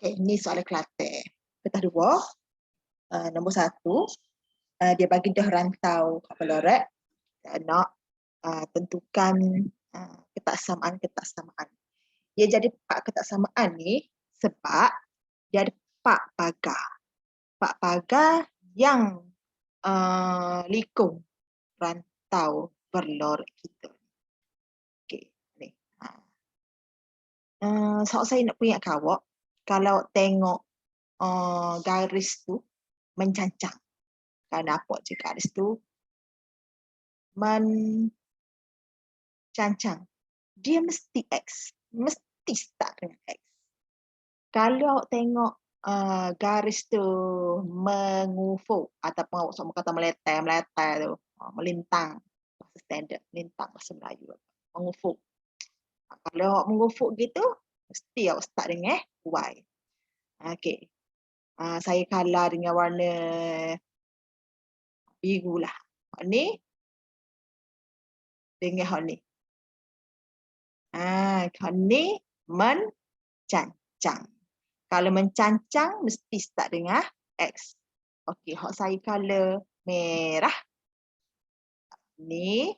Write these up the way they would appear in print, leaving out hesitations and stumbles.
Okey, ni soalan Kelantan. Petang 2, nombor 1, dia bagi dah rantau kat Pelorak, nak tentukan ketaksamaan. Dia jadi pak ketaksamaan ni sebab dia ada pak pagar. Pak pagar yang likung rantau Pelorak kita. Okey, ni. So saya nak peringatkan awak, kalau tengok garis tu mencancang. Kalau nampak je garis tu mencancang. Dia mesti X. Mesti start dengan X. Kalau awak tengok garis tu mengufuk ataupun awak sama kata meletai tu, melintang bahasa standard, melintang bahasa Melayu, mengufuk. Kalau awak mengufuk gitu, mesti awak start dengan Y. Okey. Saya color dengan warna biru lah. Hak ni dengan hak ni. Hak ni mencancang. Kalau mencancang mesti start dengan X. Okey, hak saya color merah. Ni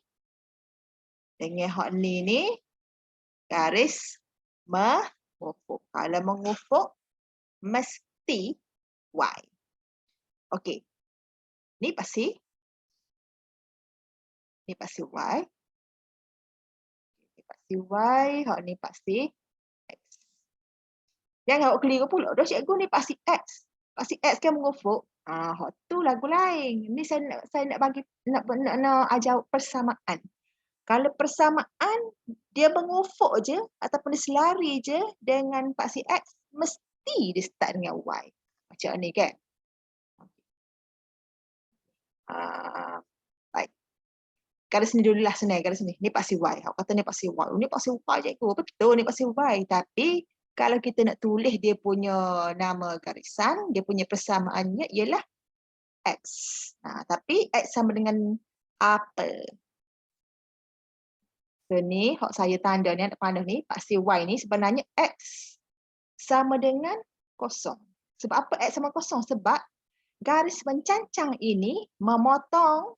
dengan hak ni garis mengufuk. Kalau mengufuk mesti Y. Okey. Ni pasti Y. Ni pasti Y, hak ni pasti X. Jangan awak keliru pula. Dah cikgu ni pasti X. Pasti X kan mengufuk. Hak tu lagu lain. Ni saya nak bagi nak ajar persamaan. Kalau persamaan dia mengufuk je ataupun dia selari je dengan pasti X, mesti dia start dengan Y. Macam ni kan? Baik. Garis ni dululah senang, garis ni. Ni pasti Y. Awak kata ni pasti Y. Ni pasti Y cikgu. Betul ni pasti Y. Tapi kalau kita nak tulis dia punya nama garisan, dia punya persamaannya ialah X. Tapi X sama dengan apa? So ni, hak saya tanda ni, pandang ni, pasti Y ni sebenarnya X sama dengan kosong. Sebab apa X sama kosong? Sebab garis mencancang ini memotong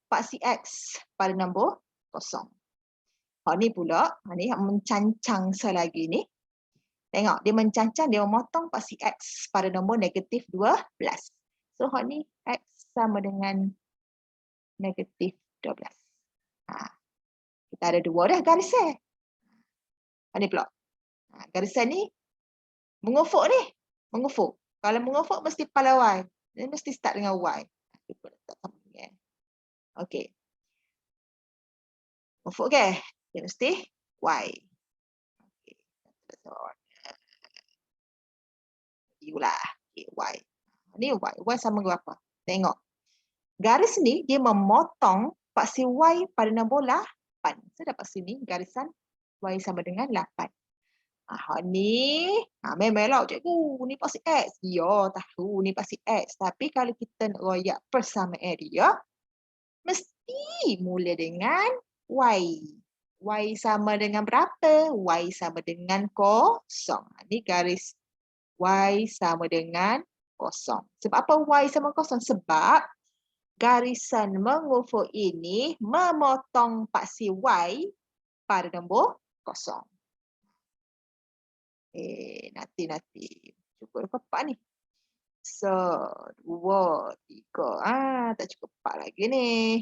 paksi X pada nombor kosong. Hak ni pula, ni yang mencancang selagi ni. Tengok, dia mencancang, dia memotong paksi X pada nombor negatif 12. So, hak ni X sama dengan negatif 12. Kita ada dua dah garisan. Ini pula. Garisan ni mengufuk ni. Mengufuk. Kalau mengufuk mesti kepala Y. Dia mesti start dengan Y. Okey. Mengufuk ke? Dia mesti Y. Okey. Yulah. Okay, Y. Ni Y. Y sama dengan apa? Tengok. Garis ni dia memotong paksi Y pada nombor 8. Saya dapat sini garisan Y sama dengan 8. Ni memanglah cikgu, ni pasti X. Ya, tahu ni pasti X. Tapi kalau kita nak royak persamaan dia, mesti mula dengan Y. Y sama dengan berapa? Y sama dengan kosong. Ni garis Y sama dengan kosong. Sebab apa Y sama kosong? Sebab garisan mengufuk ini memotong paksi Y pada nombor kosong. Nanti. Cukup empat ni. 2, 3. Tak cukup 4 lagi ni.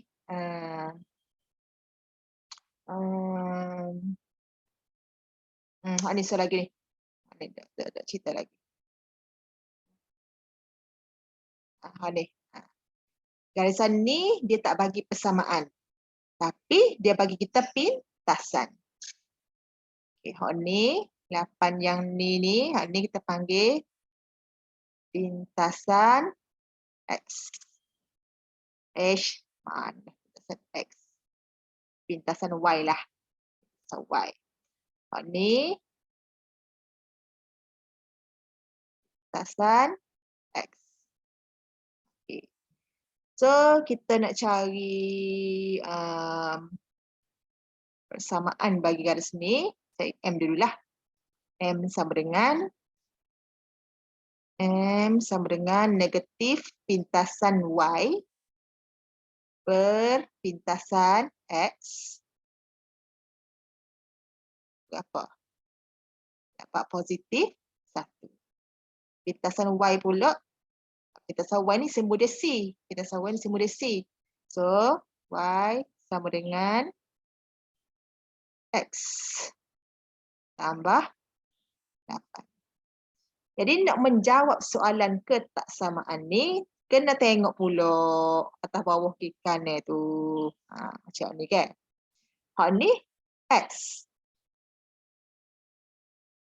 Ni soal lagi ni. Tak cerita lagi. Ni. Garisan ni dia tak bagi persamaan. Tapi dia bagi kita pintasan. Okay, hak ni. 8 yang ni. Hak ni kita panggil pintasan X. Mana? Pintasan X. Pintasan Y lah. So, Y. Hak ni. Pintasan X. Okay. So, kita nak cari persamaan bagi garis ni. Saya M dululah. M sama dengan M sama dengan negatif pintasan Y per pintasan X. Berapa? Dapat positif 1. Pintasan Y pula. Pintasan Y ni sembol dia C. Pintasan Y ni sembol dia C. So, Y sama dengan X tambah 8. Jadi nak menjawab soalan ketaksamaan ni, kena tengok pula atas bawah kiri kanan tu. Macam ni kan. Hak ni X.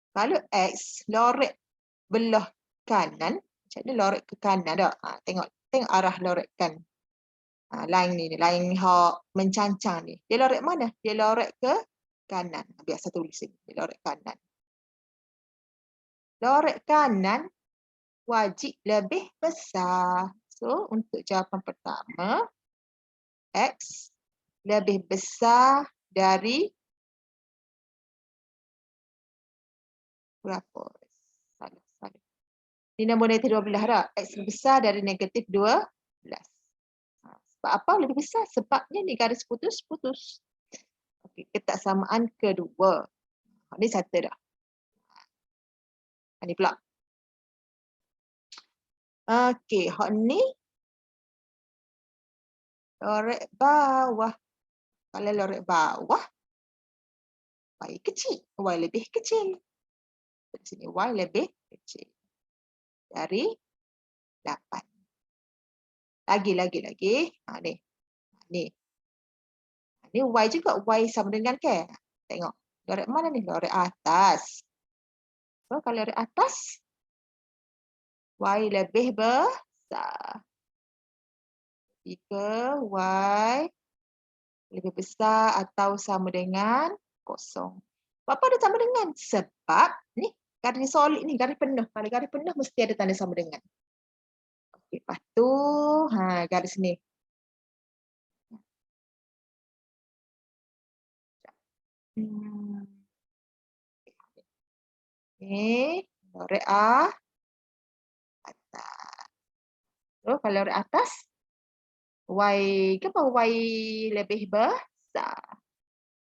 Kalau X lorek belah kanan, macam ni lorek ke kanan dah. Tengok arah lorekan. Line ni, line hak mencancang ni. Dia lorek mana? Dia lorek ke kanan. Biasa tulis ni, dia lorek kanan. Lorek kanan wajib lebih besar. So, untuk jawapan pertama, X lebih besar dari berapa? Salah. Ini nombor negatif 12 dah. X lebih besar dari negatif 12. Sebab apa lebih besar? Sebabnya ni garis putus-putus. Okey, ketaksamaan kedua. Ini satu dah. Ini pula. Okey, hak ni lorek bawah. Kalau lorek bawah, Y kecil. Y lebih kecil. Di sini Y lebih kecil dari 8. Lagi. Ni. Ni Y juga. Y sama dengan ke? Tengok. Lorek mana ni? Lorek atas. So, kalau lorek atas, Y lebih besar. Jika Y lebih besar atau sama dengan 0. Apa ada sama dengan? Sebab ni garis solid ni, garis penuh. Kalau garis penuh mesti ada tanda sama dengan. Okey, lepas tu garis ni. Ni lorek atas. So, kalau lorek atas, Y kenapa Y lebih besar?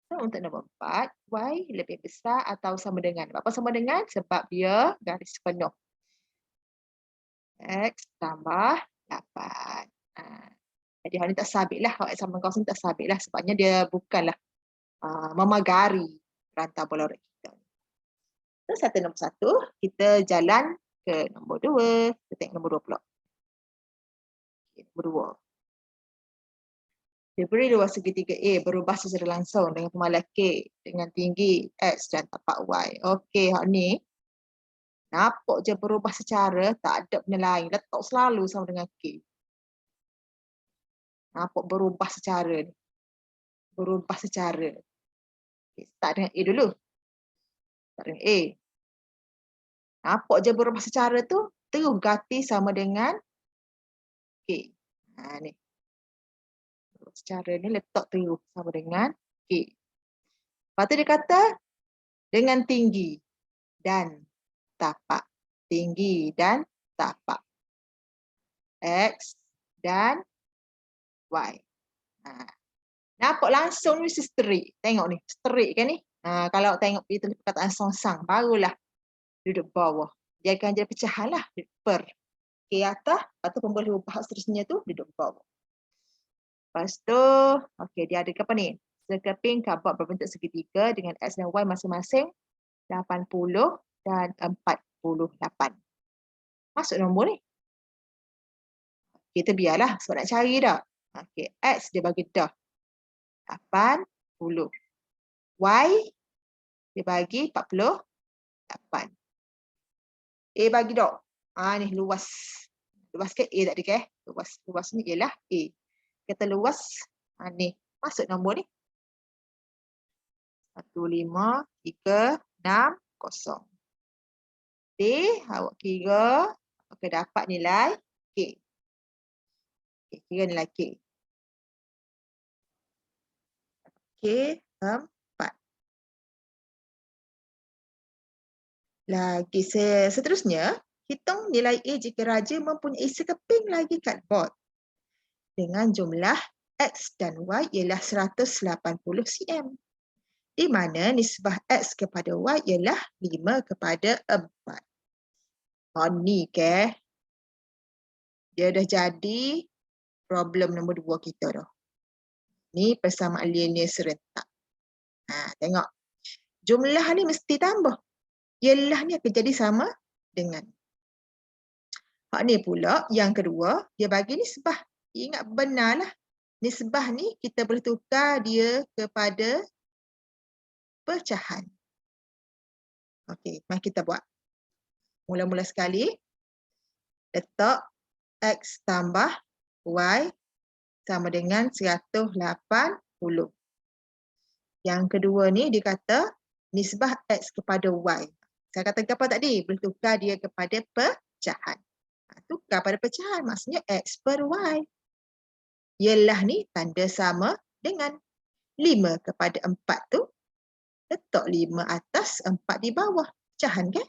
So, untuk nombor 4, Y lebih besar atau sama dengan. Apa sama dengan? Sebab dia garis penuh. X tambah 8. Jadi hal ni tak sabit lah. X sama dengan 0 tak sabit lah. Sebabnya dia bukanlah memagari rantau bola lorek kita. So, nombor 1, kita jalan ke nombor 2. Kita tengok nombor 2 pula. Okay, nombor 2. Diberi luas segitiga A berubah secara langsung dengan pemalas K dengan tinggi X dan tapak Y. Okey, hak ni nampak je berubah secara, tak ada benda lain. Letak selalu sama dengan K. Nampak berubah secara ni. Berubah secara. Okay, start dengan A dulu. Start dengan A. Nampak je berubah secara tu, terus ganti sama dengan K. Ni. Secara ni letak terus sama dengan K. Lepas tu dia kata dengan tinggi dan tapak. Tinggi dan tapak. X dan Y. Nampak langsung ni straight. Tengok ni, straight kan ni. Kalau tengok itu perkataan songsang, barulah duduk bawah. Dia akan jadi pecahan lah. Per. K atas, lepas tu pemboleh ubah seterusnya tu duduk bawah. Lepas tu, okey, dia ada apa ni? Sekeping kabut berbentuk segitiga dengan X dan Y masing-masing 80 dan 48. Masuk nombor ni. Kita biarlah sebab nak cari dah. Okey, X dia bagi dah 80. Y dia bagi 48. A bagi dah. Ni luas. Luas ke A tadi ke? Luas ni ialah A. Kita luas ni. Masuk nombor ni. 15360. B awak kira akan dapat nilai K. Kira nilai K. K4. Lagi seterusnya, Hitung nilai A jika raja mempunyai sekeping lagi cardboard. Dengan jumlah X dan Y ialah 180 cm. Di mana nisbah X kepada Y ialah 5 kepada 4. Ni ke? Dia dah jadi problem nombor 2 kita dah. Ni persamaan linear serentak. Tengok. Jumlah ni mesti tambah. Ialah ni akan jadi sama dengan. Hak ni pula yang kedua, dia bagi nisbah. Ingat benarlah. Nisbah ni kita boleh tukar dia kepada pecahan. Okey, mari kita buat. Mula-mula sekali, letak X tambah Y sama dengan 180. Yang kedua ni dia kata nisbah X kepada Y. Saya kata apa tadi? Boleh tukar dia kepada pecahan. Tukar pada pecahan maksudnya X per Y. Ialah ni tanda sama dengan 5 kepada 4 tu. Letak 5 atas, 4 di bawah. Pecahan kan?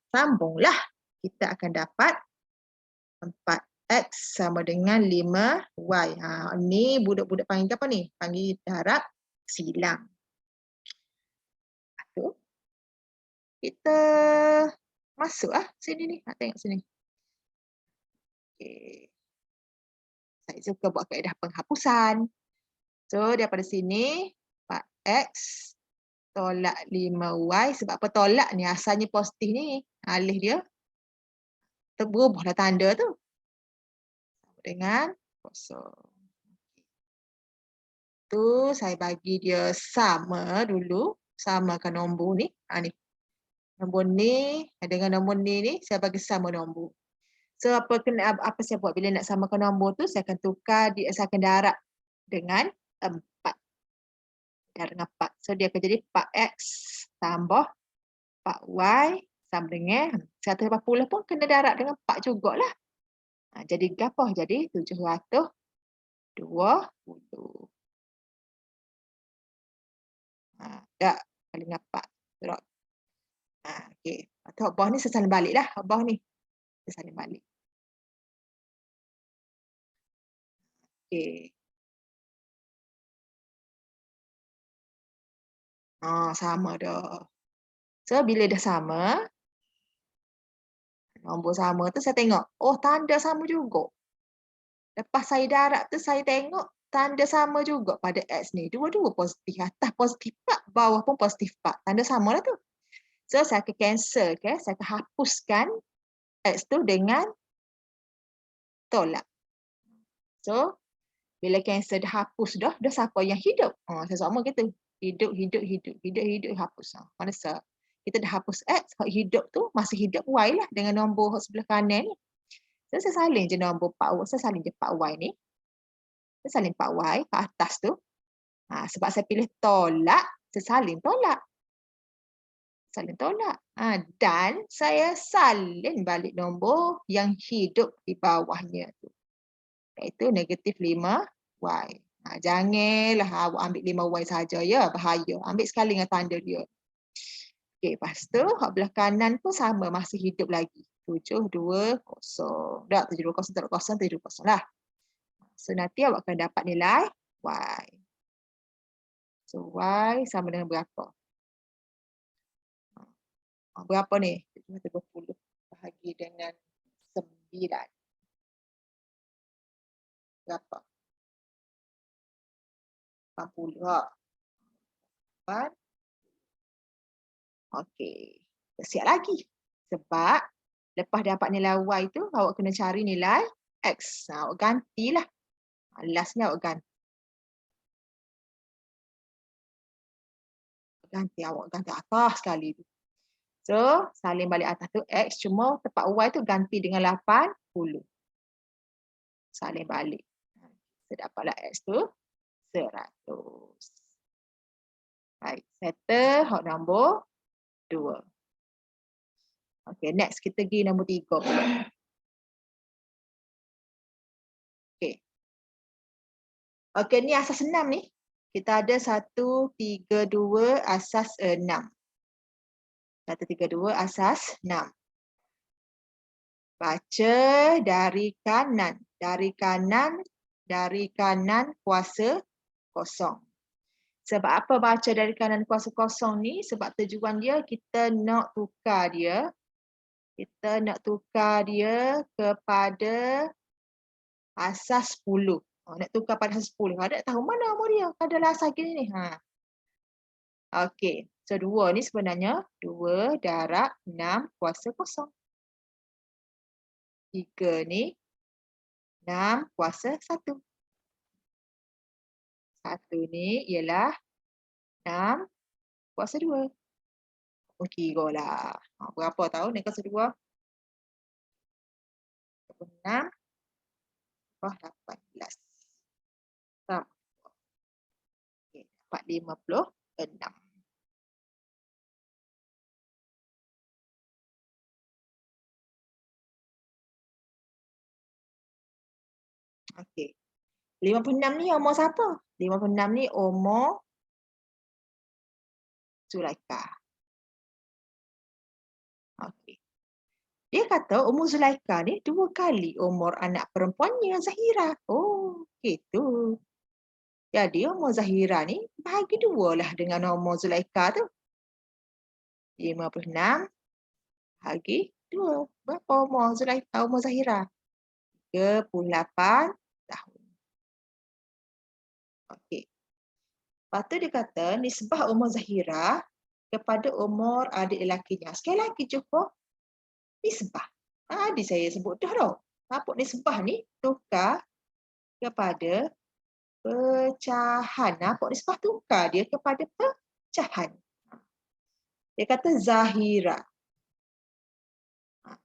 Sambunglah. Kita akan dapat 4X sama dengan 5Y. Ni budak-budak panggil apa ni? Panggil darab silang. Kita masuk sini ni. Tengok sini. Okay. Saya suka buat kaedah penghapusan. So, daripada sini, 4X tolak 5Y. Sebab apa tolak ni? Asalnya positif ni. Alih dia. Berubahlah tanda tu. Sama dengan kosong. Tu saya bagi dia sama dulu. Samakan nombor ni. Ni. Nombor ni dengan nombor ni saya bagi sama nombor. So apa saya buat bila nak samakan nombor tu, saya akan tukar, saya akan darab dengan 4. Darab dengan 4. So dia akan jadi 4X tambah 4Y sama dengan 180 pun kena darab dengan 4 jugalah. Jadi berapa? Jadi 720. Tak, kali dengan 4. Teruk. Okey. Atau bawah ni saya salin balik dah. Bawah ni. Saya salin balik. Okey. Sama dah. So, bila dah sama, nombor sama tu saya tengok. Oh, tanda sama juga. Lepas saya darab tu, saya tengok tanda sama juga pada X ni. Dua-dua positif. Atas positif 4, bawah pun positif 4. Tanda sama lah tu. So, saya akan cancel. Saya akan hapuskan X tu dengan tolak. So, bila cancel dah hapus dah siapa yang hidup? Saya sama gitu. Hidup, hapus. Mana kita dah hapus X, hak hidup tu masih hidup Y lah dengan nombor sebelah kanan ni. So, saya salin je nombor 4Y. Saya salin je 4Y ni. Saya salin 4Y ke atas tu. Sebab saya pilih tolak, saya salin tolak. Dan saya salin balik nombor yang hidup di bawahnya tu. Iaitu negatif 5Y. Janganlah awak ambil 5Y saja ya, bahaya. Ambil sekali dengan tanda dia. Okey, lepas tu hak belah kanan pun sama, masih hidup lagi. 720. Tak, 720 tak 720 lah. So nanti awak akan dapat nilai Y. So Y sama dengan berapa? Berapa ni? 720 bahagi dengan 9. Berapa? 80. Okey. Siap lagi. Sebab lepas dapat nilai Y tu, awak kena cari nilai X. Awak gantilah. Lastnya awak ganti. Awak ganti atas sekali tu. So, salin balik atas tu X. Cuma tempat Y tu ganti dengan 80. Salin balik. Saya dapatlah X tu 100. Baik, settle hak nombor 2. Okey, next kita pergi nombor 3 pula. Okey. Okey, ni asas 6 ni. Kita ada 132 asas 6. 132 asas 6. Baca dari kanan. Dari kanan kuasa kosong. Sebab apa baca dari kanan kuasa kosong ni? Sebab tujuan dia kita nak tukar dia. Kita nak tukar dia kepada asas 10. Nak tukar pada asas 10. Ada tahu mana umur dia? Adalah asas gini ni. Okey. So 2 ni sebenarnya 2 darab 6 kuasa kosong. 3 ni 6 kuasa 1. 1 ni ialah 6 kuasa 2. Kira lah. Berapa tahu ni kuasa 2? 6 18. Sama. Okay, dapat 56. Okey. 56 ni umur siapa? 56 ni umur Zulaikha. Okey. Dia kata umur Zulaikha ni 2 kali umur anak perempuannya Zahira. Oh, gitu. Jadi umur Zahira ni bahagi 2 lah dengan umur Zulaikha tu. 56 bahagi 2. Berapa umur Zulaikha, umur Zahira? 38 tahun. Okey. Lepas tu dia kata nisbah umur Zahira kepada umur adik lelakinya. Sekali lagi jumpa nisbah. Tadi saya sebut dah tau. Apa nisbah ni? Tukar kepada pecahan. Apa nisbah? Tukar dia kepada pecahan. Dia kata Zahira.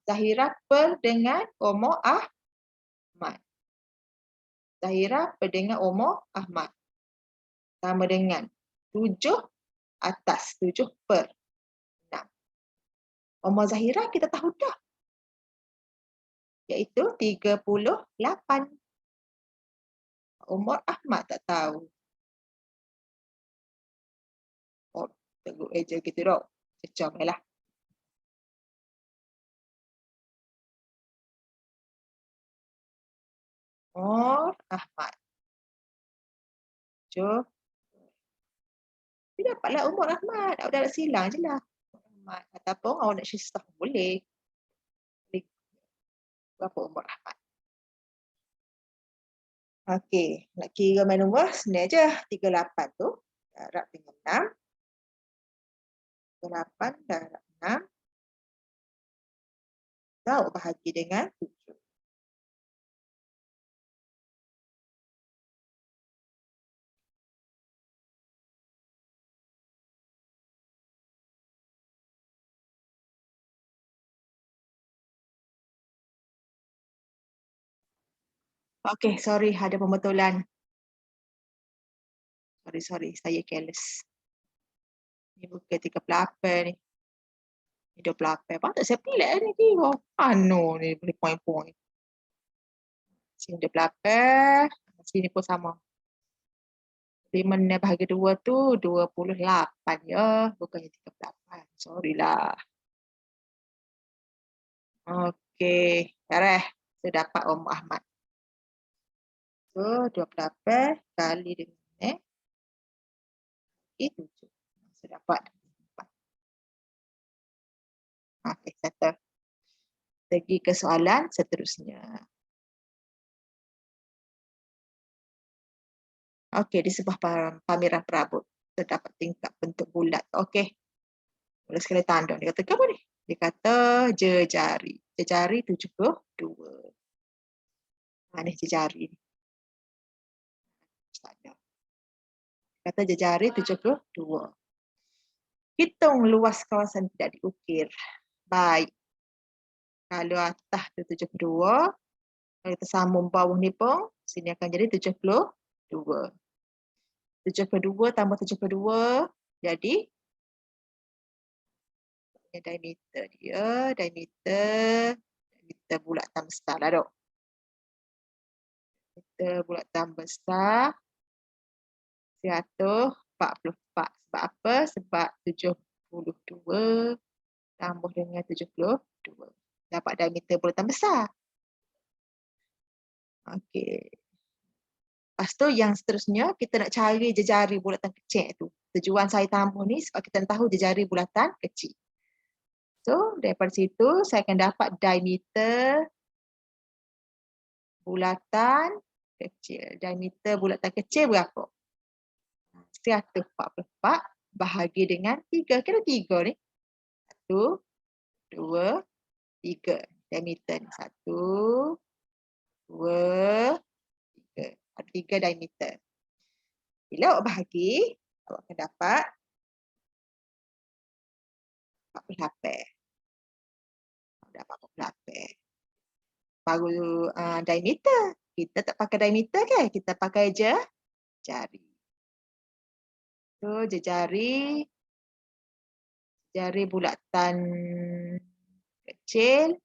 Zahira per dengan umur Ahmad. Zahira per dengan umur Ahmad. Sama dengan 7 atas 7 per 6. Umur Zahira kita tahu dah. Iaitu 38. Umur Ahmad tak tahu. Oh, teruk eja gitu dok. Cecam lah. Umur Ahmad. Jom. Dia dapatlah umur Ahmad. Awak dah nak silang je lah. Ahmad. Ataupun awak nak syistah boleh. Berapa umur Ahmad? Okey. Nak kira main nombor, senang je. 38 tu. Darab dengan 6. 38 darab 6. Tahu bahagi dengan 7. Okey, sorry ada pembetulan. Sorry, saya careless. Ni bukan 38 ni. Ni 28. Patut saya pilih ni kira. Anu ni boleh point-point. Sini 28. Sini pun sama. 5 bahagi 2 tu 28 ya. Bukannya 38. Sorry lah. Okey. Beres. Saya dapat Ahmad. So, 28 kali dengan itu 7. Saya dapat 4. Okey, settle. Pergi ke soalan seterusnya. Okey, di sebuah pameran perabot terdapat tingkap bentuk bulat. Okey. Boleh sekali tanda. Dia kata apa ni? Dia kata jejari. Jejari 72. Ni jejari ni. Kata jejari 72. Hitung luas kawasan tidak diukir. Baik. Kalau atas tu 72, kalau kita sambung bawah ni pun, sini akan jadi 72. 72 tambah 72, jadi diameter dia, diameter bulat tambah besar lah dok. Diameter bulat tambah besar 144. Sebab apa? Sebab 72 tambah dengan 72. Dapat diameter bulatan besar. Okey. Lepas tu yang seterusnya kita nak cari jejari bulatan kecil tu. Tujuan saya tambah ni sebab kita nak tahu jejari bulatan kecil. So daripada situ saya akan dapat diameter bulatan kecil. Diameter bulatan kecil berapa? 144 bahagi dengan 3. Kira 3 ni. 1, 2, 3. Diameter ni. 1, 2, 3. Ada 3 diameter. Bila awak bahagi, awak akan dapat 48. Dapat 48. Baru diameter. Kita tak pakai diameter kan? Kita pakai je jari. So jari bulatan kecil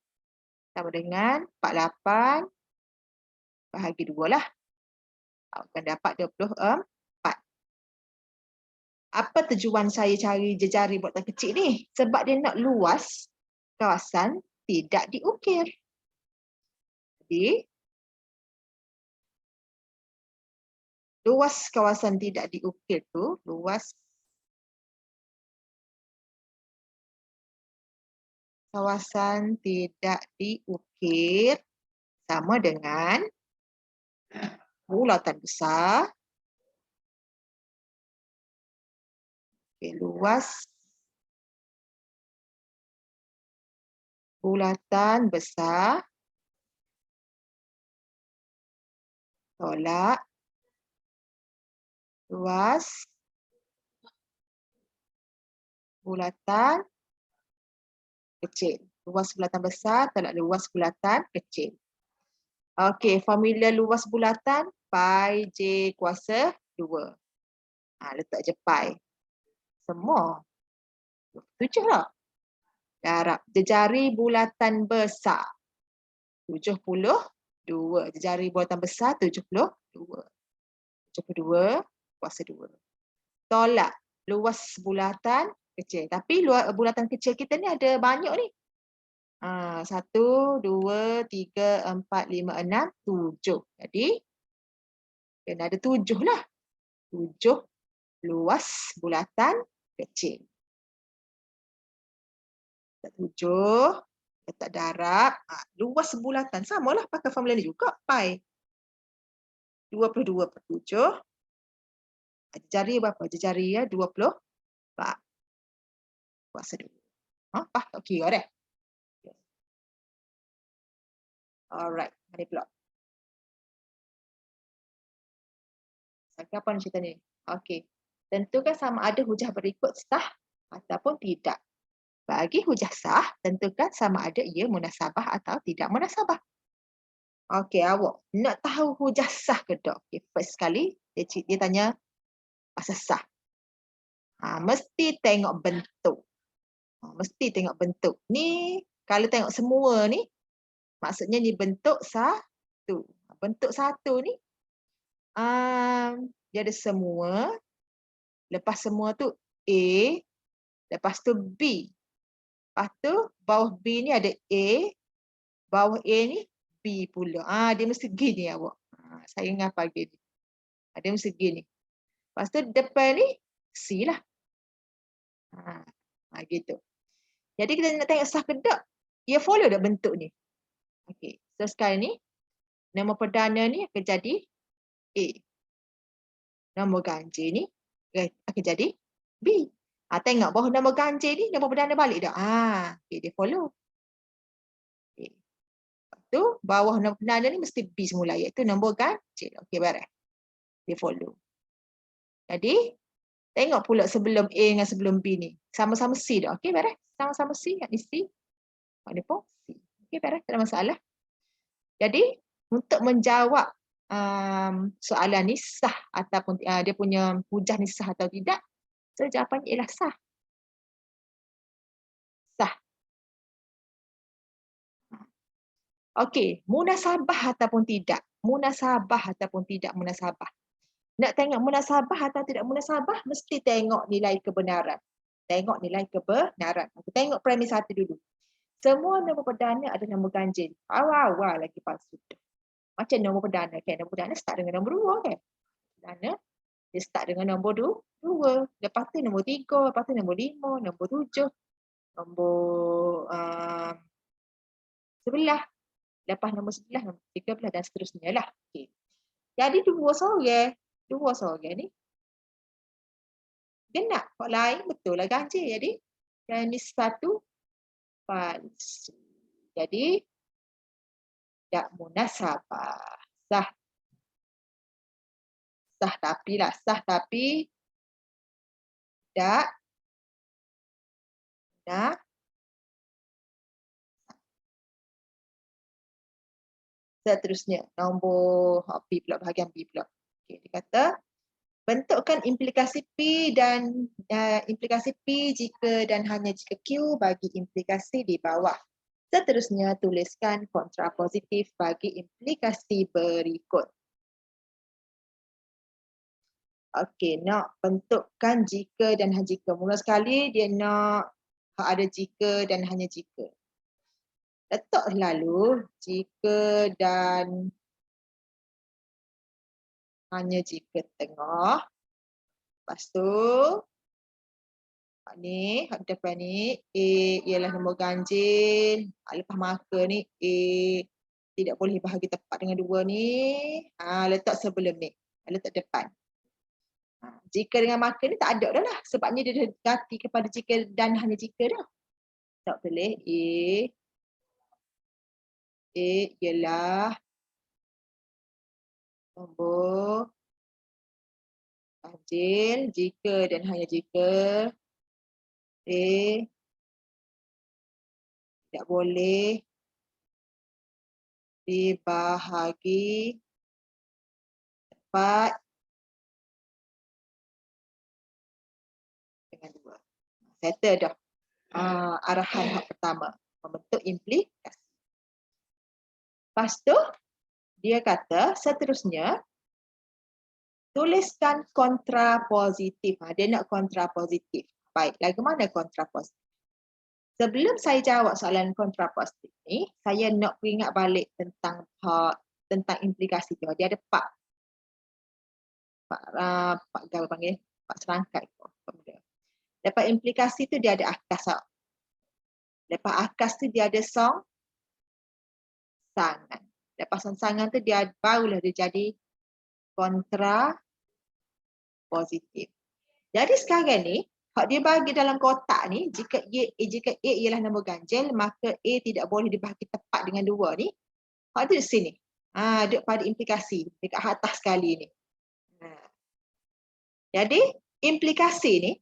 sama dengan 48 bahagi 2 lah. Awak akan dapat 24. Apa tujuan saya cari jejari bulatan kecil ni? Sebab dia nak luas kawasan tidak diukir. Jadi, luas kawasan tidak diukir tu, luas kawasan tidak diukir sama dengan bulatan besar. Okay, luas bulatan besar tolak luas bulatan kecil. Luas bulatan besar tolak luas bulatan kecil. Okey, formula luas bulatan pi j kuasa 2. Letak je pi. Semua. 7 lah. Darab. Jejari bulatan besar. 72. Jejari bulatan besar 72. 72 kuasa 2. Tolak luas bulatan kecil. Tapi bulatan kecil kita ni ada banyak ni. 1, 2, 3, 4, 5, 6, 7. Jadi, kena ada 7 lah. 7 luas bulatan kecil. Letak 7, letak darab. Luas bulatan, samalah pakai formula ni juga. Pi. 22/7. Jari berapa? Jari ya 24. Kuasa 2. Tak kira dah. Alright, mana pula? Apa cerita ni? Okey. Tentukan sama ada hujah berikut sah ataupun tidak. Bagi hujah sah, tentukan sama ada ia munasabah atau tidak munasabah. Okey, awak nak tahu hujah sah ke tak? Okay, first sekali dia tanya pasal sah. Mesti tengok bentuk. Mesti tengok bentuk. Ni kalau tengok semua ni, maksudnya ni bentuk satu. Bentuk satu ni dia ada semua. Lepas semua tu A, lepas tu B. Lepas tu bawah B ni ada A, bawah A ni B pula. Dia mesti gini awak. Saya ingat pagi ni. Dia mesti gini. Lepas tu depan ni C lah. Gitu. Jadi kita nak tengok sah ke tak, ia follow dah bentuk ni. Okey. So sekarang ni nombor perdana ni akan jadi A. Nombor ganjil ni akan jadi B. Tengok bawah nombor ganjil ni nombor perdana balik dah. Okay, dia follow. Okay. Lepas tu bawah nombor perdana ni mesti B semula iaitu nombor ganjil. Okey, beres. Dia follow. Jadi tengok pula sebelum A dengan sebelum B ni. Sama-sama C dah. Okey, beres. Sama-sama C. Yang ni C. Mak dia pun C. Okey, beres. Tak ada masalah. Jadi, untuk menjawab soalan ni sah ataupun dia punya hujah ni sah atau tidak, so jawapannya ialah sah. Sah. Okey, munasabah ataupun tidak. Munasabah ataupun tidak munasabah. Nak tengok munasabah atau tidak munasabah, mesti tengok nilai kebenaran. Tengok nilai kebenaran. Tengok premis 1 dulu. Semua nombor perdana ada nombor ganjil. Awal-awal lagi palsu. Macam nombor perdana kan. Nombor perdana start dengan nombor 2 kan. Perdana dia start dengan nombor 2. Lepas tu nombor 3, lepas tu nombor 5, nombor 7, nombor 11. Lepas nombor 11, nombor 13 dan seterusnya lah. Okay. Jadi dua sorang ni dia nak kok lain betul lah ganjil. Jadi yang ni satu palsu. Jadi tak munasabah. Sah tapi tak nak. Seterusnya nombor B pula, bahagian B pula. Okay, dia kata bentukkan implikasi P dan implikasi P jika dan hanya jika Q bagi implikasi di bawah. Seterusnya tuliskan kontrapositif bagi implikasi berikut. Okey, nak bentukkan jika dan hanya jika. Mula sekali dia nak ada jika dan hanya jika. Letak lalu jika dan hanya jika tengah. Lepas tu ni, hak depan ni A ialah nombor ganjil. Lepas marker ni A tidak boleh bahagi tepat dengan 2 ni. Letak sebelum ni. Letak depan. Jika dengan marker ni tak ada dah lah. Sebabnya dia dah ganti kepada jika dan hanya jika dah. Tak boleh A ialah nombor ganjil jika dan hanya jika A tidak boleh dibahagi tepat dengan 2. Settle dah arahan hak pertama, membentuk implikasi. Lepas tu dia kata seterusnya tuliskan kontrapositif. Dia nak kontrapositif. Baik, lagu mana kontrapositif? Sebelum saya jawab soalan kontrapositif ni, saya nak ingat balik tentang implikasi tu. Dia ada pak gaul panggil, pak serangkai. Lepas implikasi tu dia ada akas. Lepas akas tu dia ada songsangan. Lepas songsangan tu dia barulah dia jadi kontrapositif. Jadi sekarang ni, hak dia bagi dalam kotak ni, jika A ialah nombor ganjil, maka A tidak boleh dibahagi tepat dengan 2 ni. Hak tu di sini. Duduk pada implikasi dekat atas sekali ni. Jadi implikasi ni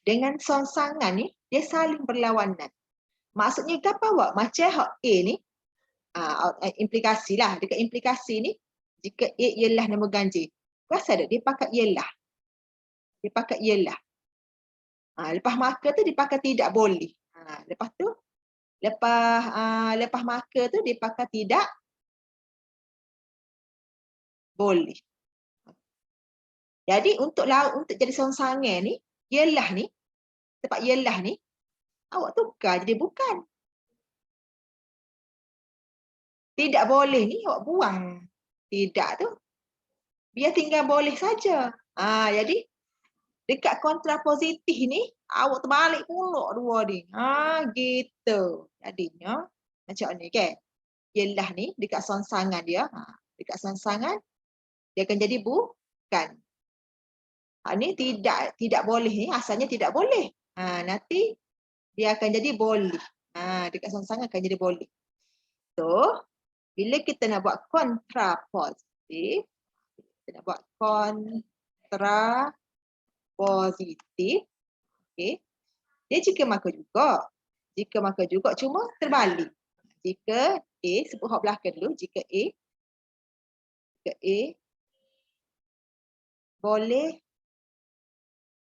dengan songsangan ni dia saling berlawanan. Maksudnya apa awak? Macam hak A ni implikasi lah. Dekat implikasi ni jika A ialah nombor ganjil. Rasa tak dia pakai ialah. Dia pakai ialah. Lepas marker tu dia pakai tidak boleh. Lepas tu lepas marker tu dia pakai tidak boleh. Jadi untuk jadi songsangan ni, ialah ni, tempat ialah ni, awak tukar jadi bukan. Tidak boleh ni awak buang. Tidak tu. Biar tinggal boleh saja. Jadi dekat kontrapositif ni, awak terbalik pula 2 ni. Gitu. Jadinya macam ni kan. Ialah ni dekat songsangan dia. Dekat songsangan dia akan jadi bukan. Ni tidak boleh ni asalnya tidak boleh. Nanti dia akan jadi boleh. Dekat songsangan akan jadi boleh. So, bila kita nak buat kontrapositif, kita nak buat kontrapositif, okey. Dia jika maka juga. Jika maka juga cuma terbalik. Jika A, sebut hak belakang dulu, jika A boleh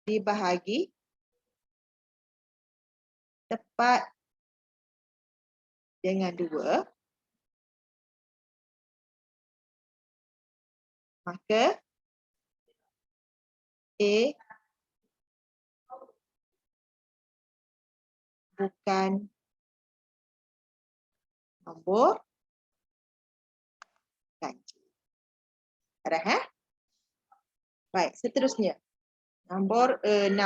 dibahagi tepat dengan 2, maka A bukan Nombor ganjil. Ada, Baik, seterusnya. Nombor 6.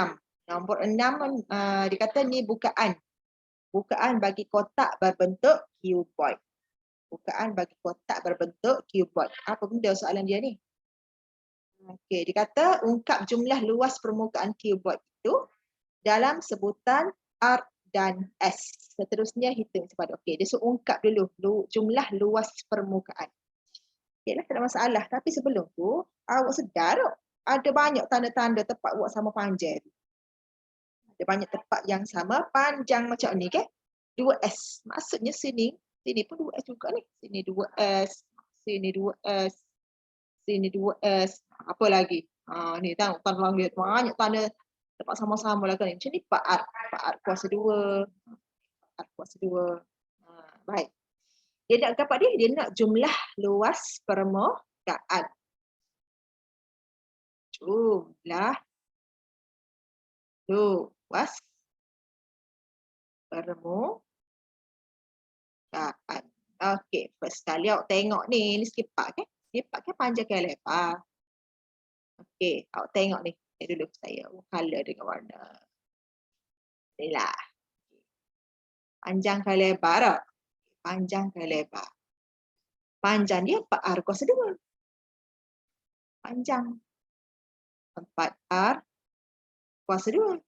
Nombor 6 dikata ni bukaan. Bukaan bagi kotak berbentuk cuboid. Bukaan bagi kotak berbentuk cuboid. Apa benda soalan dia ni? Okey, dikata ungkap jumlah luas permukaan cuboid itu dalam sebutan R dan S. Seterusnya hitung sepadan. Okey, dia suruh ungkap dulu jumlah luas permukaan. Okeylah, tak ada masalah. Tapi sebelum tu, awak sedar tak? Ada banyak tanda-tanda tempat buat sama panjang. Ada banyak tempat yang sama panjang macam ni, kan? 2S. Maksudnya sini pun 2S juga ni. Sini 2S, sini 2S, sini 2S. Apa lagi? Ni tengok tanda lihat banyak tanda tempat sama-sama lah kan. Macam ni Pak Art kuasa 2. Art kuasa 2. Baik. Dia nak dapat dia nak jumlah luas permukaan. Jumlah luas permukaan. Okey, first kali awak tengok ni skipak kan? Skipak kan panjang ke lebar. Okey, awak tengok ni. Dulu saya color dengan warna. Inilah. Panjang ke lebar tak? Panjang ke lebar. Panjang dia 4R kuasa 2. Panjang 4R kuasa 2.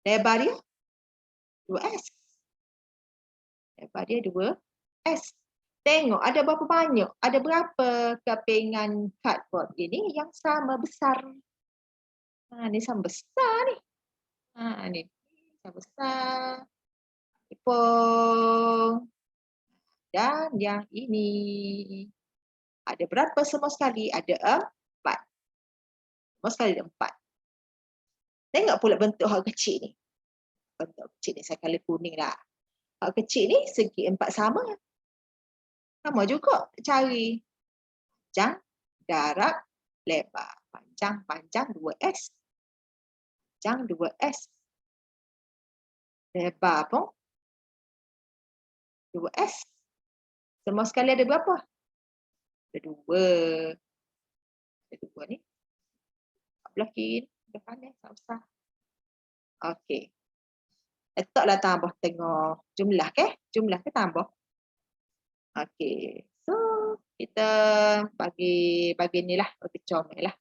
Lebar dia 2S. Lebar dia 2S. Tengok ada berapa banyak, ada berapa kepingan cardboard ini yang sama besar. Ni sama besar ni. Ni sama besar. Tepung. Dan yang ini. Ada berapa semua sekali? Ada 4. Semua sekali ada 4. Tengok pula bentuk hak kecil ni. Bentuk kecil ni saya color kuning lah. Hak kecil ni segi 4 sama. Sama juga cari. Panjang, darab, lebar. Panjang 2S. Panjang 2S. Lebar pun 2S. Semua sekali ada berapa? Ada 2. Ada 2 ni. Belah kiri, belah kanan, tak usah. Okey. Letaklah tambah tengah jumlah ke? Jumlah ke tambah? Okey. So, kita bagi ni lah, bagi comel lah.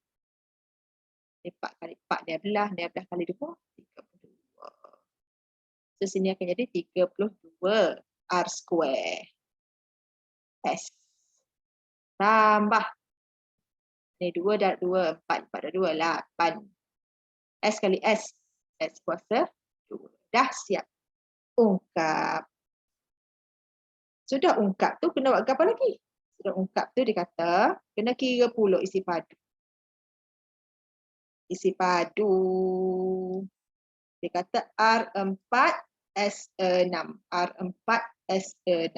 4 kali 4, dia belah kali 2, 32. So, sini akan jadi 32 R square. S. Tambah. Ni 2 dan 2, 4. 4 dan 2, 8. S kali S. S kuasa 2. Dah siap. Ungkap. Sudah ungkap tu, kena buat apa lagi? Sudah ungkap tu, dia kata, kena kira pula isi padu. Isi padu. Dia kata R4 S6. R4 S6.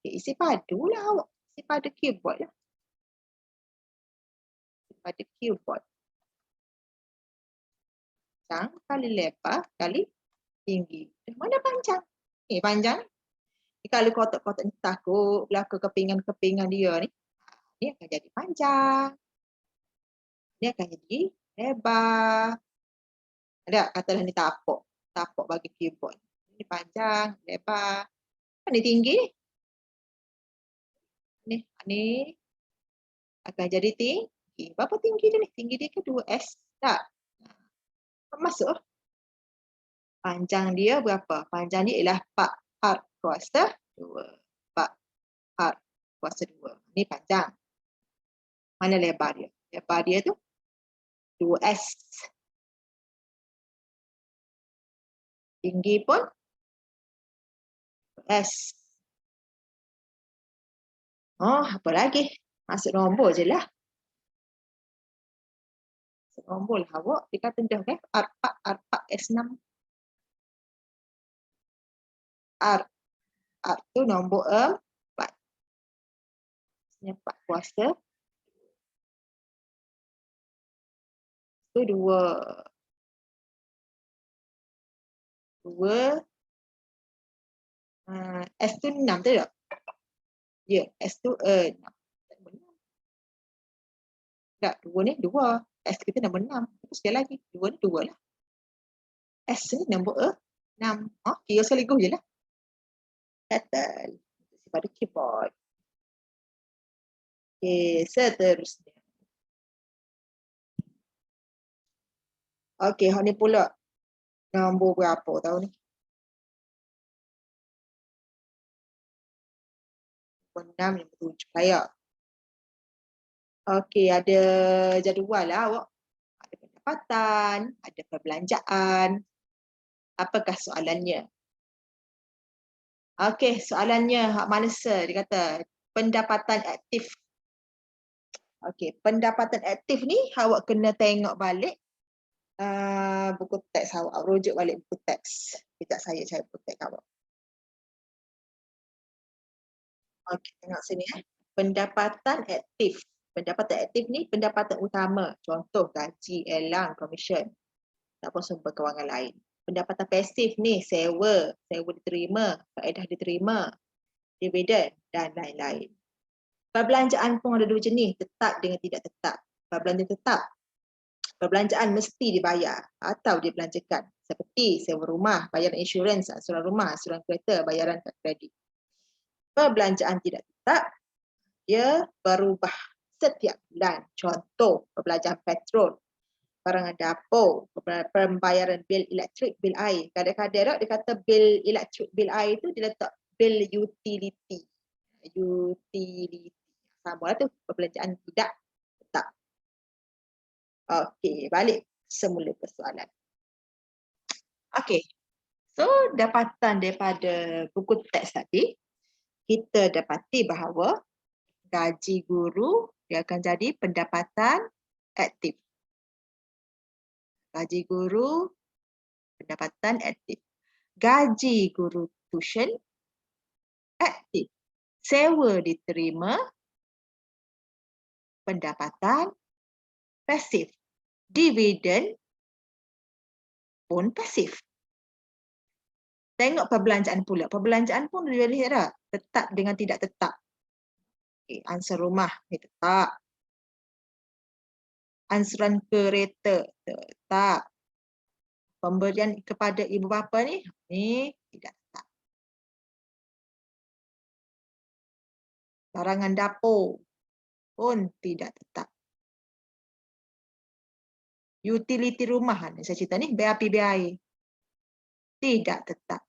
Okay, isi padu lah awak. Isi padu cuboid lah. Isi padu cuboid. Panjang kali lebar kali tinggi. Mana panjang? Panjang. Kalau kotak-kotak ni takut berlaku kepingan-kepingan dia ni, dia akan jadi panjang. Dia akan jadi lebar. Ada katalah ni tapak. Tapak bagi keyboard. Ini panjang, lebar. Ni tinggi ni. Ni akan jadi tinggi. Berapa tinggi dia ni? Tinggi dia ke 2S? Tak. Masuk. Panjang dia berapa? Panjang dia ialah 4R kuasa 2. 4R kuasa 2. Ni panjang. Mana lebar dia? Lebar dia tu 2S. Tinggi pun S. Oh, apa lagi? Masuk nombor je lah. Masuk nombor lah awak. Dia kata dah kan? R4 S6. R tu nombor 4. 4 kuasa. Itu 2. 2 S tu 6 tu tak? Ya, S tu 6. Tak, 2 ni 2. S kita nombor 6. Terus sekali lagi. 2 ni 2 lah. S ni nombor 6. Kira sekaligus je lah. Settle. Pada keyboard. Okey, seterusnya. Okey, hak ni pula. Nombor berapa tahu ni? Nombor 6, nombor 7. Layak. Okey, ada jadual lah awak. Ada pendapatan, ada perbelanjaan. Apakah soalannya? Okey, soalannya hak manasa dia kata pendapatan aktif. Okey, pendapatan aktif ni awak kena tengok balik buku teks awak, rujuk balik buku teks. Sekejap saya cari buku teks awak. Okey, tengok sini pendapatan aktif. Pendapatan aktif ni pendapatan utama. Contoh gaji, elang, komisen ataupun sumber kewangan lain. Pendapatan pasif ni sewa diterima, faedah diterima, dividen dan lain-lain. Perbelanjaan pun ada dua jenis, tetap dengan tidak tetap. Perbelanjaan tetap, perbelanjaan mesti dibayar atau dibelanjakan seperti sewa rumah, bayaran insurans, asuran rumah, asuran kereta, bayaran kad kredit. Perbelanjaan tidak tetap, dia berubah setiap bulan. Contoh, perbelanjaan petrol, barangan dapur, pembayaran bil elektrik, bil air. Kadang-kadang dia kata bil elektrik, bil air tu dia letak bil utility. Sama lah tu, perbelanjaan tidak tetap. Okey, balik semula persoalan. Okey, so dapatan daripada buku teks tadi, kita dapati bahawa gaji guru dia akan jadi pendapatan aktif. Gaji guru, pendapatan aktif. Gaji guru tuition, aktif. Sewa diterima, pendapatan pasif. Dividen pun pasif. Tengok perbelanjaan pula. Perbelanjaan pun dia lihat tetap dengan tidak tetap. Okay, ansur rumah ni tetap. Ansuran kereta tetap. Pemberian kepada ibu bapa ni tidak tetap. Barangan dapur pun tidak tetap. Utility rumah saya cerita ni, biar api biar air. Tidak tetap.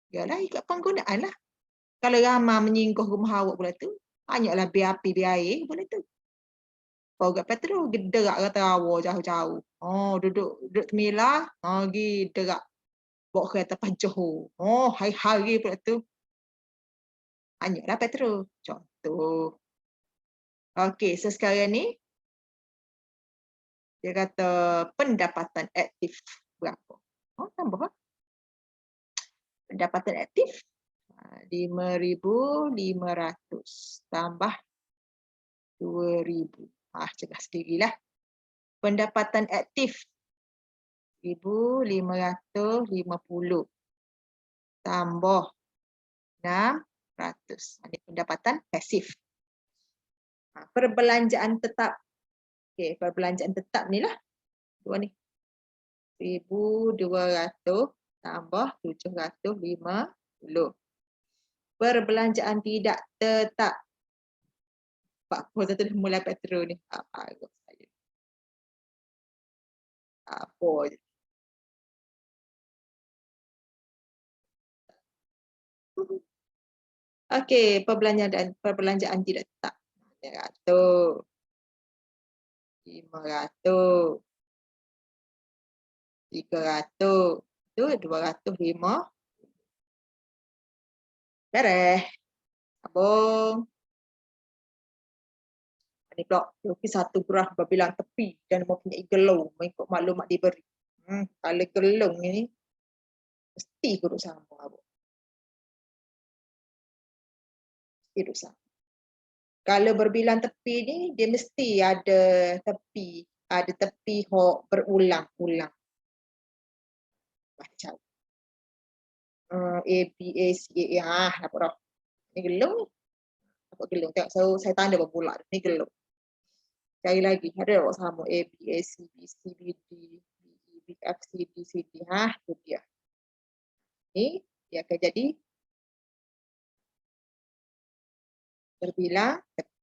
Yalah, ikut penggunaan lah. Kalau ramai menyingkuh rumah awak pula tu, banyaklah biar api biar air boleh tu. Kau kat petrol, derak kata awak jauh-jauh. Duduk Temilah, pergi derak. Bawa kereta Johor. Hari-hari pula tu. Banyaklah petrol. Contoh. Okey, so sekarang ni, dia kata pendapatan aktif berapa? Tambah. Pendapatan aktif 5,500 tambah 2,000. Cegah sendirilah. Pendapatan aktif 1,550 tambah 600. Ini pendapatan pasif. Perbelanjaan tetap. Okey, perbelanjaan tetap ni lah. Dua ni. 1,200 tambah 750. Perbelanjaan tidak tetap. Apa tu dah mulai petrol ni. Apa saya. Apa je. Okey, perbelanjaan tidak tetap. 100. 500. 300. Tu 205. Beres. Sambung. Ini pula lukis satu graf berbilang tepi dan mempunyai gelung mengikut maklumat diberi. Kalau gelung ini mesti kurus sama abang. Mesti kurus sama. Kalau berbilang tepi ni dia mesti ada tepi hok berulang-ulang. Macam A, B, A, C, A. Dapat dah. Ni gelung ni. Dapat gelung. Tengok saya tanda berpula. Ni gelung. Cari lagi. Ada tak sama? A, B, A, C, B, C, B, D, B, E, B, F, C, D, C, D. Itu dia. Ni dia akan jadi berbilang tepi.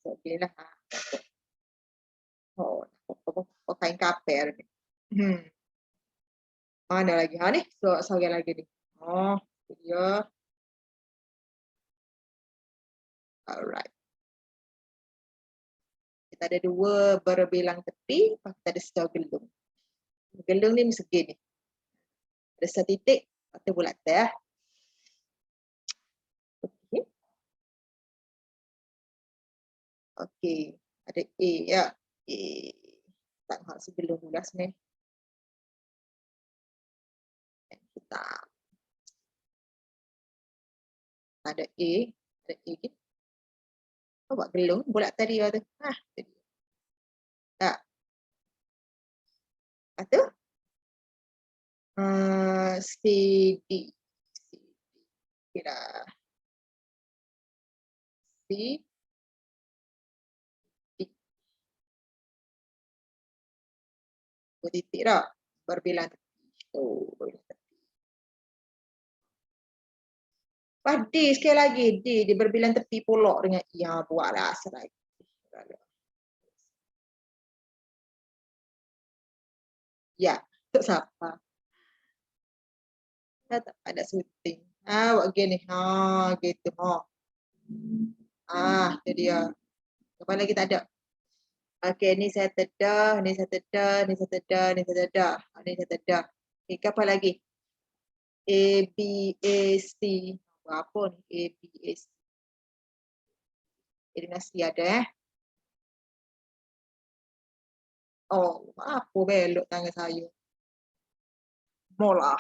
Okey lah. Oh, kain kapel ni. Mana lagi? Ni, soal lagi ni. Oh, itu dia. Alright. Kita ada 2 berbilang tepi, lepas kita ada setengah gelung. Gelung ni mesti ni. Ada satu titik, lepas tu bulat ya. Okey. Okey, ada A ya. A. Tak nak segelung dulu lah sebenarnya. Kita ada A, ada A. Oh, buat gelung, bulat tadi tu. Tadi. Tak. Lepas tu, CD. Kira C. Titik tak? Berbilang tepi. Oh, berbilang tepi. Lepas D sekali lagi. D, dia berbilang tepi pulak dengan I. Buatlah selagi. Ya, untuk siapa? Saya tak ada syuting. Buat gini. Gitu. Itu dia. Apa lagi tak ada? Okey, ni saya tedah, ni saya tedah, ni saya tedah, ni saya tedah. Ni saya tedah. Okey, apa lagi? A, B, A, C. Apa ni? A, B, A, C. Ini masih ada Oh, apa belok tangan saya? Molah.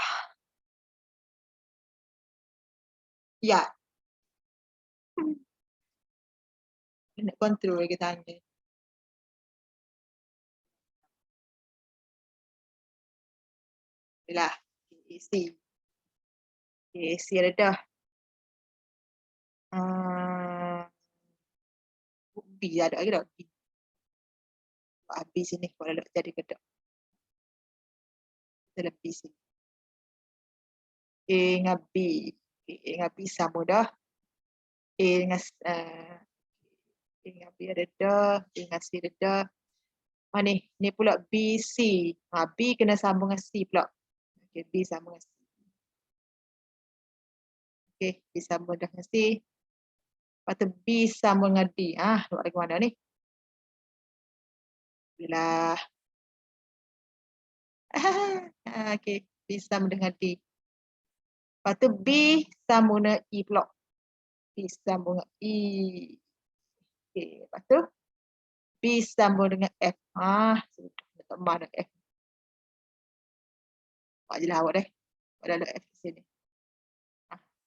Ya. Nak kontrol lagi tangan. Itulah. AC. AC ada dah. B ada lagi tak? B. Habis sini kalau nak jadi kedok. Kita lebih sini. A dengan B. A dengan B sama dah. A dengan B ada dah. A dengan C ada dah. Ni pula B, C. B kena sambung dengan C pula. Okay, B sambung dengan C. Okay, B sambung dengan C. Lepas tu B sambung dengan D. Buat lagi mana ni? Bila. Okay, B sambung dengan D. Lepas tu B sambung dengan E pula. B sambung dengan E. Okay, lepas tu B sambung dengan F. Sudah tambah dengan F. Buat je lah awak deh. Ada ada F di sini.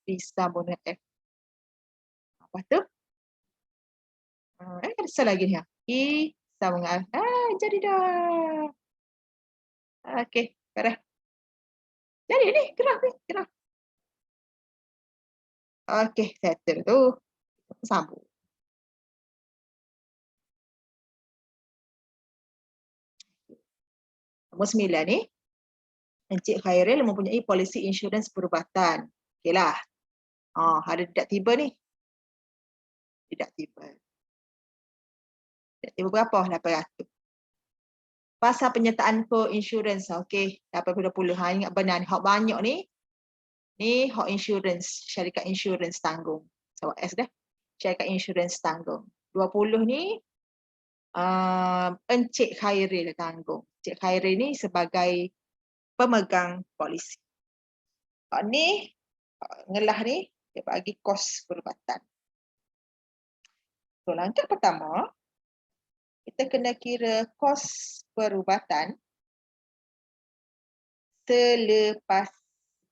B sambung dengan F. Lepas tu. Ada salah lagi ni. E sambung dengan F. Jadi dah. Okay, dah. Jadi ni, gerak ni, gerak. Okay, settle tu. Sambung. Nombor 9 ni. Encik Khairil mempunyai polisi insurans perubatan. Okeylah. Ada tidak tiba ni? Tidak tiba. Tidak tiba berapa? 800. Pasal penyertaan co-insurance. Okey, 80. Ingat benar ni. Hak banyak ni. Ni hak insurans. Syarikat insurans tanggung. Sebab S dah. Syarikat insurans tanggung. 20 ni Encik Khairil tanggung. Encik Khairil ni sebagai pemegang polisi. Ni ngelah ni dia bagi kos perubatan. So, langkah pertama kita kena kira kos perubatan selepas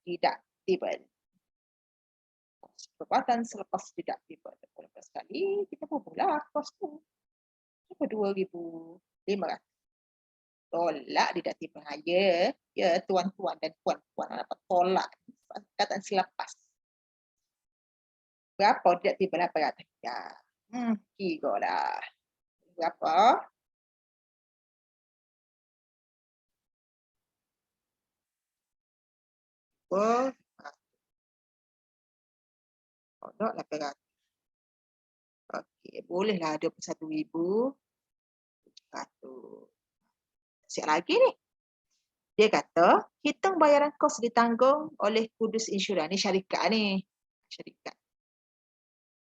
deductible. Kos perubatan selepas deductible. Lepas sekali kita bubuhlah kos tu. Berapa 2,500. Tolak deductible. Ya tuan-tuan dan puan-puan dapat tolak. perkataan selepas. Berapa tidak tiba 800? Ya. Kira lah. Berapa? Oh, kodok 800. Okey, bolehlah 21,700. Siap lagi ni. Dia kata, hitung bayaran kos ditanggung oleh Kudus Insurans. Ni syarikat ni. Syarikat.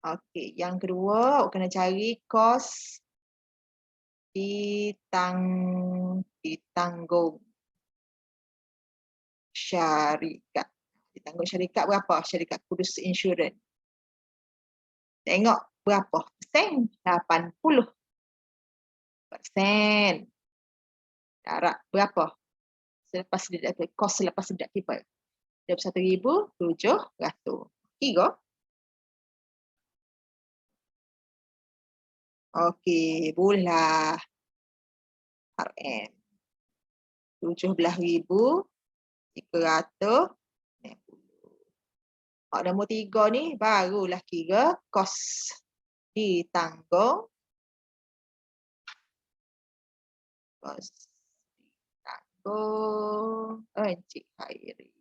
Okey, yang kedua, awak kena cari kos ditanggung syarikat. Ditanggung syarikat berapa? Syarikat Kudus Insurans. Tengok berapa persen? 80%. Darab berapa? Selepas kos selepas deductible. 21,700. Kira. Okey, bolehlah. RM 17,300. Nombor 3 ni barulah kira kos ditanggung. Kos ditanggung Encik Khairi.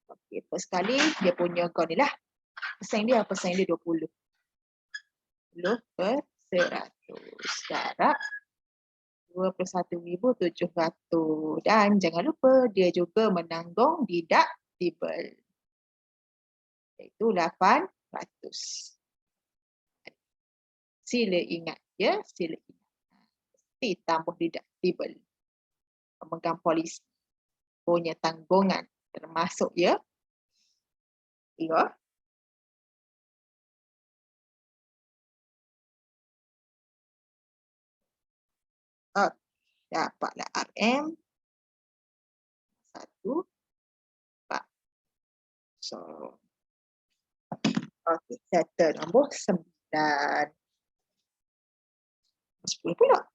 Okey, first sekali dia punya kau ni lah. Persen dia 20. 20/100. Darab 21,700. Dan jangan lupa dia juga menanggung deductible. Iaitu 800. Sila ingat ya, sila ingat. Mesti tambah deductible. Pemegang polis punya tanggungan termasuk ya. Ya. Dapatlah RM 1 4. So, okey, settle nombor 9. 10 pula.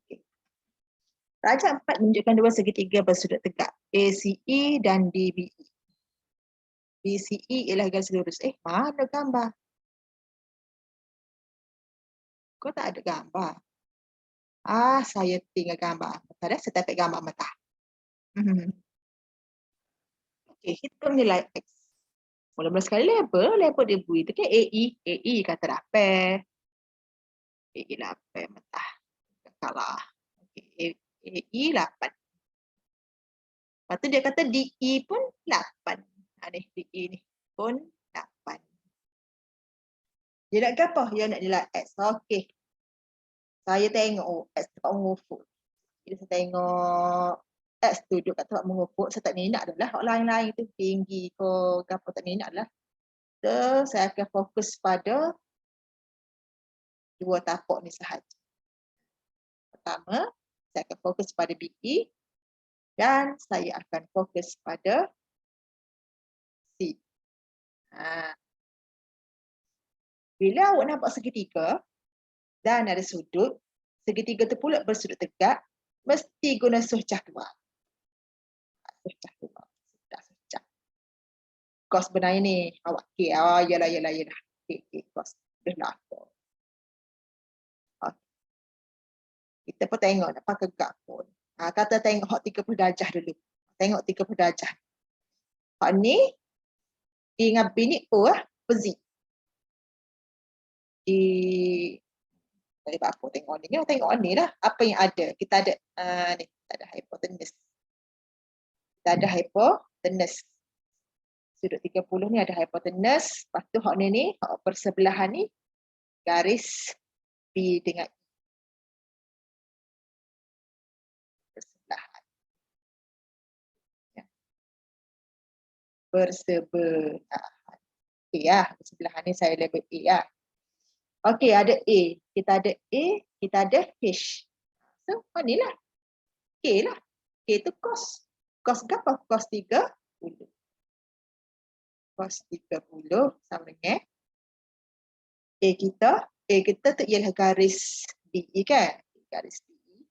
Okay. Raja 4 menunjukkan dua segitiga bersudut tegak, ACE dan DBE. BCE ialah garis lurus. Mana gambar? Kau tak ada gambar? Saya tinggal gambar. Saya dapat gambar mata. Okey, hitung nilai X. Mula-mula sekali label dia bui. Itu kan AE kata dapat. AE 8 mata. Kalah. Okey, AE 8. Lepas tu dia kata DE pun 8. Ni DE ni pun 8. Dia nak apa? Dia nak nilai X. Okey. Saya tengok X tempat mengufuk. Jadi saya tengok X duduk kat tempat mengufuk. Saya tak minat dah lah. Hak lain-lain tu tinggi ke apa tak minat lah. So, saya akan fokus pada dua tapak ni sahaja. Pertama, saya akan fokus pada BE dan saya akan fokus pada C. Bila awak nampak segitiga dan ada sudut, segitiga tu pula bersudut tegak, mesti guna suhcah keluar. Suhcah keluar. Suhcah. Kos sebenarnya ni, awak okey. Yalah. Okey, kos. Dah lah. Kita pun tengok nak pakai gak pun. Kata tengok hak 30 darjah dulu. Tengok 30 darjah. Hak ni dengan bini bezik. Dari apa tengok ni? Tengok ni lah. Apa yang ada? Kita ada ni, kita ada hypotenuse. Kita ada hypotenuse. Sudut 30 ni ada hypotenuse. Lepas tu hak ni, hak bersebelahan ni garis B dengan E. Bersebelahan. Ya. Bersebelahan. Okay lah. Bersebelahan ni saya label A lah. Okey, ada A. Kita ada A, kita ada H. So, ni lah. K lah. K tu kos. Kos berapa? Kos 30. Kos 30 sama dengan A kita tu ialah garis BE kan? Garis BE.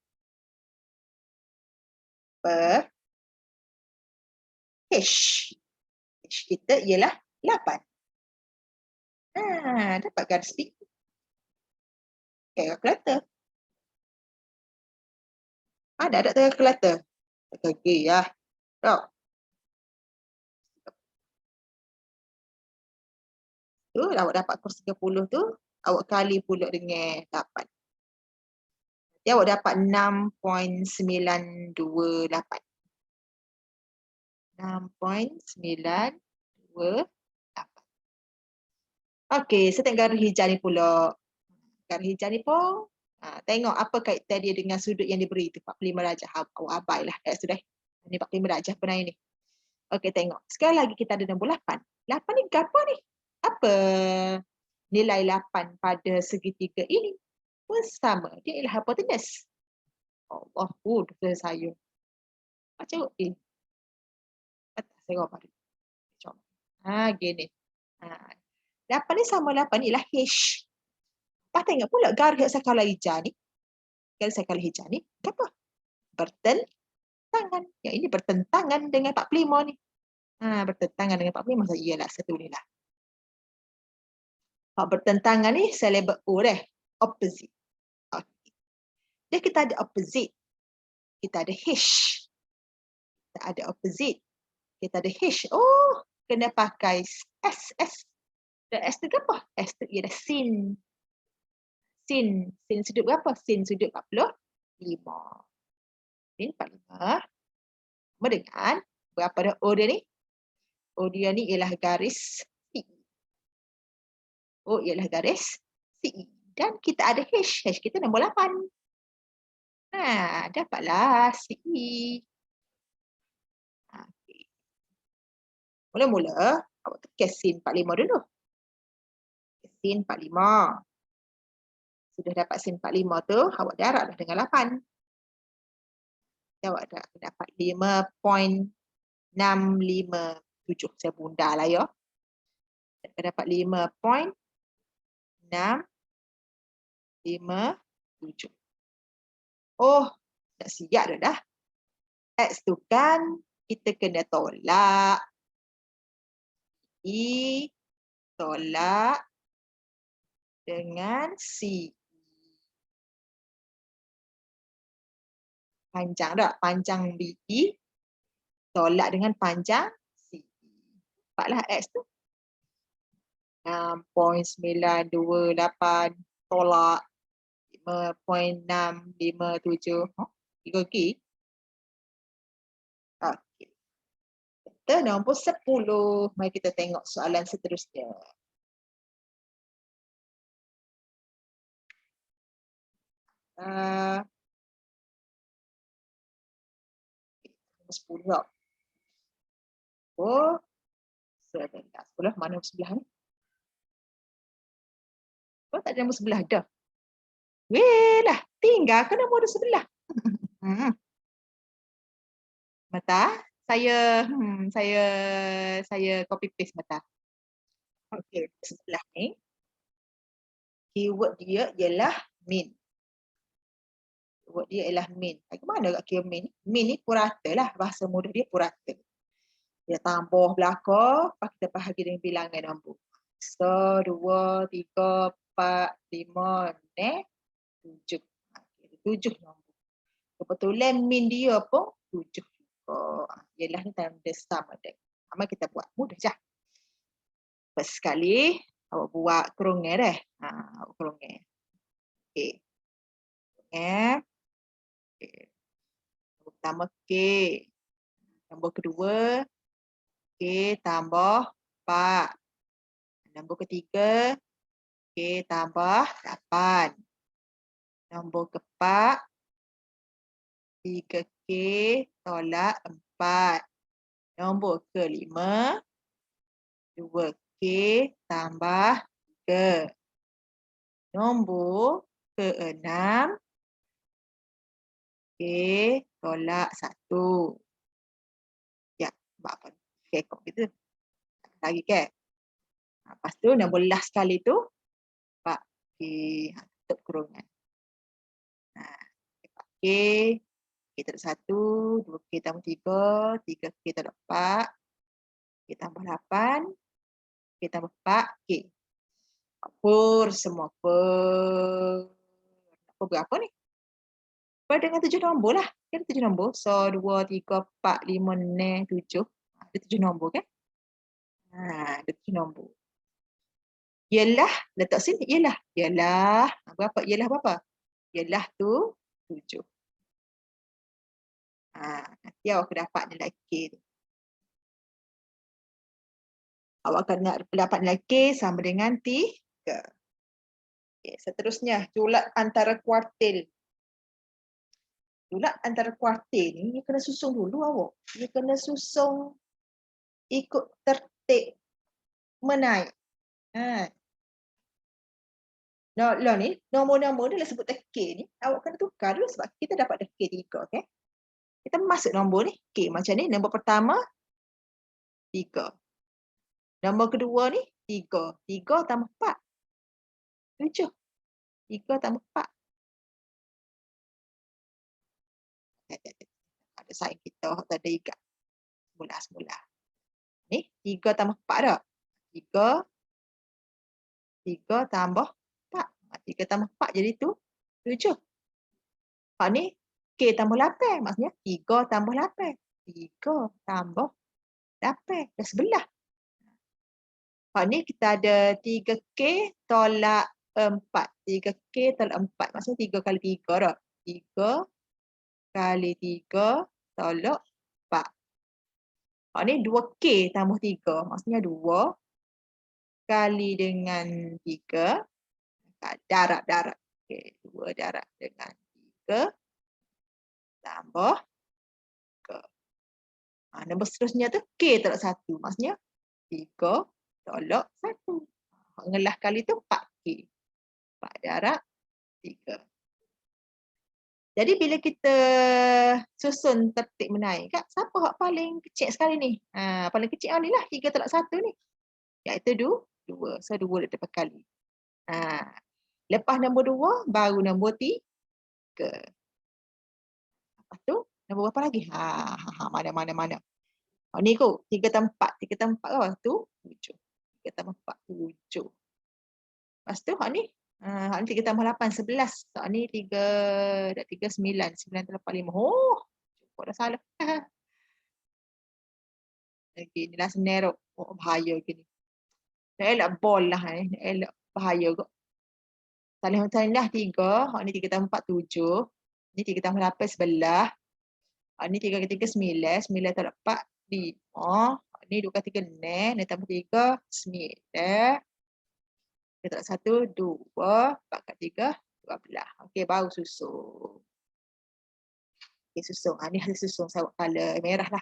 per H. H kita ialah 8. Dapat garis B. Kalkulator. Ada tak kalkulator? Okey ya. Tak. Tu awak dapat kos 30 tu, awak kali pula dengan 8. Jadi awak dapat 6.928. 6.928. Okey, saya tengok garis hijau ni pula. Garis hijau ni pun tengok apa kaitan dia dengan sudut yang diberi tu 45 darjah. Awak abailah sudah. Ini 45 darjah benar ini. Okey, tengok. Sekali lagi kita ada nombor 8. 8 ni apa ni? Apa nilai 8 pada segitiga ini? Bersama. Dia ialah hipotenus. Allah, dosa saya. Macam ni. Saya apa ni? Gini. 8 ni sama 8 ni ialah H. Lepas tengok pula garis skala hijau ni. Garis skala hijau ni, apa? Bertentangan. Yang ini bertentangan dengan 45 ni. Bertentangan dengan 45, saya ialah satu ni lah. Bertentangan ni, saya label O deh. Opposite. Okay. Jadi kita ada opposite. Kita ada H. Kita ada opposite. Kita ada H. Oh, kena pakai S. Dan S tu apa? S tu ialah sin. Sin sudut berapa? Sin sudut 45. Sin 45. Sama dengan berapa dah O dia ni? O dia ni ialah garis CE. O ialah garis CE. Dan kita ada H. H kita nombor 8. Dapatlah CE. Okay. Mula-mula, awak tekan sin 45 dulu. Sin 45. Sudah dapat sin 45 tu, awak darablah dengan 8. Awak dapat 5.657. Saya bunda lah ya. Dapat 5.657. Oh, dah siap dah. X tu kan kita kena tolak. I tolak dengan C. Panjang tak? Panjang BE tolak dengan panjang CE. Dapatlah X tu. 6.928 tolak 5.657. 3 key. Okey. Kita nombor 10. Mari kita tengok soalan seterusnya. Nombor 10. Oh, 11. 10 mana nombor sebelah ni? Oh, tak ada nombor sebelah dah. Weh lah, tinggal ke nombor sebelah? Mata, saya copy paste mata. Okey, sebelah ni. Keyword dia ialah min. Keyword dia ialah min. Mana kat keyword min? Min ni purata lah, bahasa mudah dia purata. Dia tambah belakang, lepas kita bahagi dengan bilangan nombor. 1, 2, 3, 4, 5, 6, 7. 7 nombor. Kebetulan min dia pun 7 juga. Ialah ni tanda sama ada. Mari kita buat mudah je. First sekali, awak buat kerungan deh. Awak kerungan. Okey. Kerungan. Okey. Nombor pertama K. Nombor kedua K tambah 4. Nombor ketiga K tambah 8. Nombor keempat 3K tolak 4. Nombor kelima 2K tambah 3. Nombor keenam K tolak 1. Ya, buat apa? Kekok gitu. Lagi ke? Lepas tu nombor last sekali tu 4K tutup kurungan. 4K tak ada 1, 2K tambah 3, 3K tak ada 4, K tambah 8, K tambah 4, K. Per semua, per. Per berapa ni? Per dengan 7 nombor lah. Kan 7 nombor. So, 2, 3, 4, 5, 6, 7. Ada 7 nombor kan? Ada 7 nombor. Ialah, letak sini, ialah. Ialah, berapa? Ialah berapa? Ialah tu 7. Nanti awak akan dapat nilai K tu. Awak akan dapat nilai K sama dengan 3. Okay, seterusnya, julat antara kuartil. Julat antara kuartil ni, dia kena susung dulu awak. Dia kena susung ikut tertib menaik. Lah ni, nombor-nombor ni lah sebut K ni, awak kena tukar dulu sebab kita dapat dah K 3, okay? Kita masuk nombor ni, K macam ni, nombor pertama, 3. Nombor kedua ni, 3. 3 tambah 4. 7. 3 tambah 4. Ada saing kita, tak ada ikat. Semula. Ni, 3 tambah 4 dah. 3 tambah 4. 3 tambah 4 jadi tu 7. Hak ni K tambah 8. Maksudnya 3 tambah 8. 3 tambah 8. Dah sebelah. Hak ni kita ada 3K tolak 4. 3K tolak 4. Maksudnya 3 kali 3 dah. 3 kali 3 tolak 4. Hak ni 2K tambah 3. Maksudnya 2 kali dengan 3. Darab. Okay, 2 darab dengan 3 tambah ke. Nombor seterusnya tu K tolak 1. Maksudnya 3 tolak 1. Mengelah kali tu 4K. 4 darab 3. Jadi bila kita susun tertib menaik, Kak, siapa yang paling kecil sekali ni? Paling kecil ni lah 3 tolak 1 ni. Iaitu 2. So 2 lepas kali. Lepas nombor 2, baru nombor 3. Lepas tu, nombor berapa lagi? Mana. Ni kot, 3 tambah 4. 3 tambah 4 apa? Tu, 7. 3 tambah 4, 7. Lepas tu, hak ni 3 tambah 8, 11. Hak ni 3, 9. 9 tambah 8, 5. Oh, cukup dah salah. Okay, ni lah senerok. Oh, bahaya ke ni. Nak elak bol lah. Nak elak bahaya kot. Saling dah 3. Hak ni 3 tambah 4, 7. Ni 3 tambah 8, 11. Ni 3 kali 3, 9. 9 tambah 4, 5. Ni 2 kali 3, 6. Ni tambah 3, 9. 3 tambah 1, 2. 4 kali 3, 12. Okey, baru susun. Okey, susun. Ni hasil susun saya color merah lah.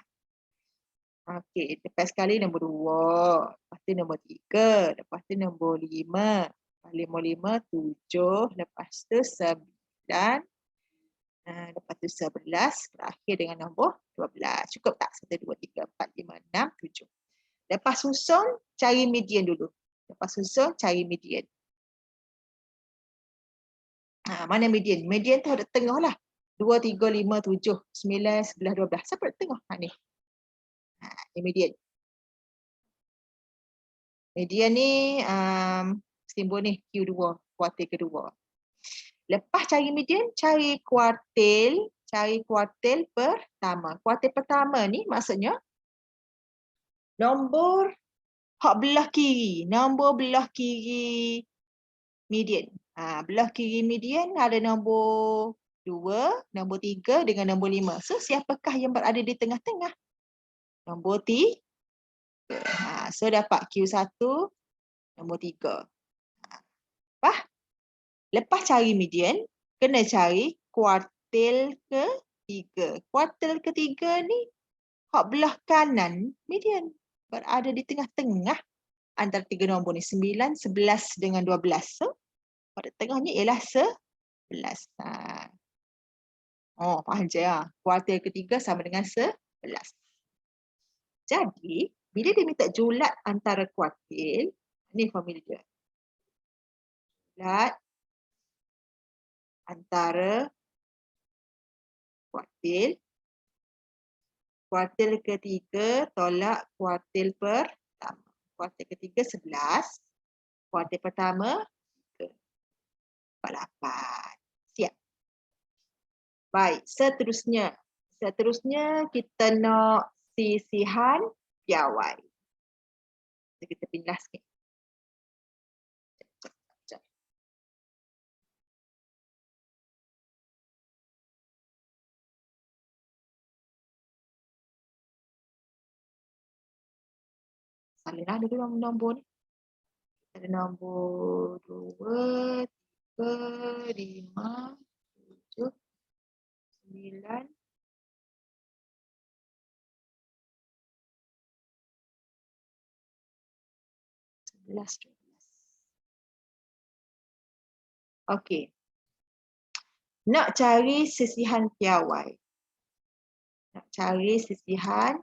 Okey, lepas sekali nombor 2. Lepas tu nombor 3. Lepas tu nombor 5. Lepas 5, 7. Lepas tu 9. Lepas tu 11. Berakhir dengan nombor 12. Cukup tak? 1, 2, 3, 4, 5, 6, 7. Lepas susun, cari median dulu. Lepas susun, cari median. Mana median? Median tu ada tengah lah. 2, 3, 5, 7, 9, 11, 12. Siapa ada tengah? Ni. Ni median. Median ni simbol ni Q2, kuartil kedua. Lepas cari median, cari kuartil pertama. Kuartil pertama ni maksudnya nombor hak belah kiri. Nombor belah kiri median. Belah kiri median ada nombor 2, nombor 3 dengan nombor 5. So, siapakah yang berada di tengah-tengah? Nombor 3. So, dapat Q1, nombor 3. Lepas cari median, kena cari kuartil ketiga. Kuartil ketiga ni, hak belah kanan median. Berada di tengah-tengah antara 3 nombor ni. 9, 11 dengan 12. So, pada tengahnya ialah 11. Faham je ya. Kuartil ketiga sama dengan 11. Jadi, bila dia minta julat antara kuartil, ni formula dia. Julat antara kuartil. Kuartil ketiga tolak kuartil pertama. Kuartil ketiga 11. Kuartil pertama 48. Siap. Baik, seterusnya. Seterusnya kita nak sisihan piawai. Kita pindah sikit. Sekejap. Salahlah dulu nombor ni. Ada nombor 2, 3, 5, 7, 9, 11, 12. Okey. Nak cari sisihan piawai. Nak cari sisihan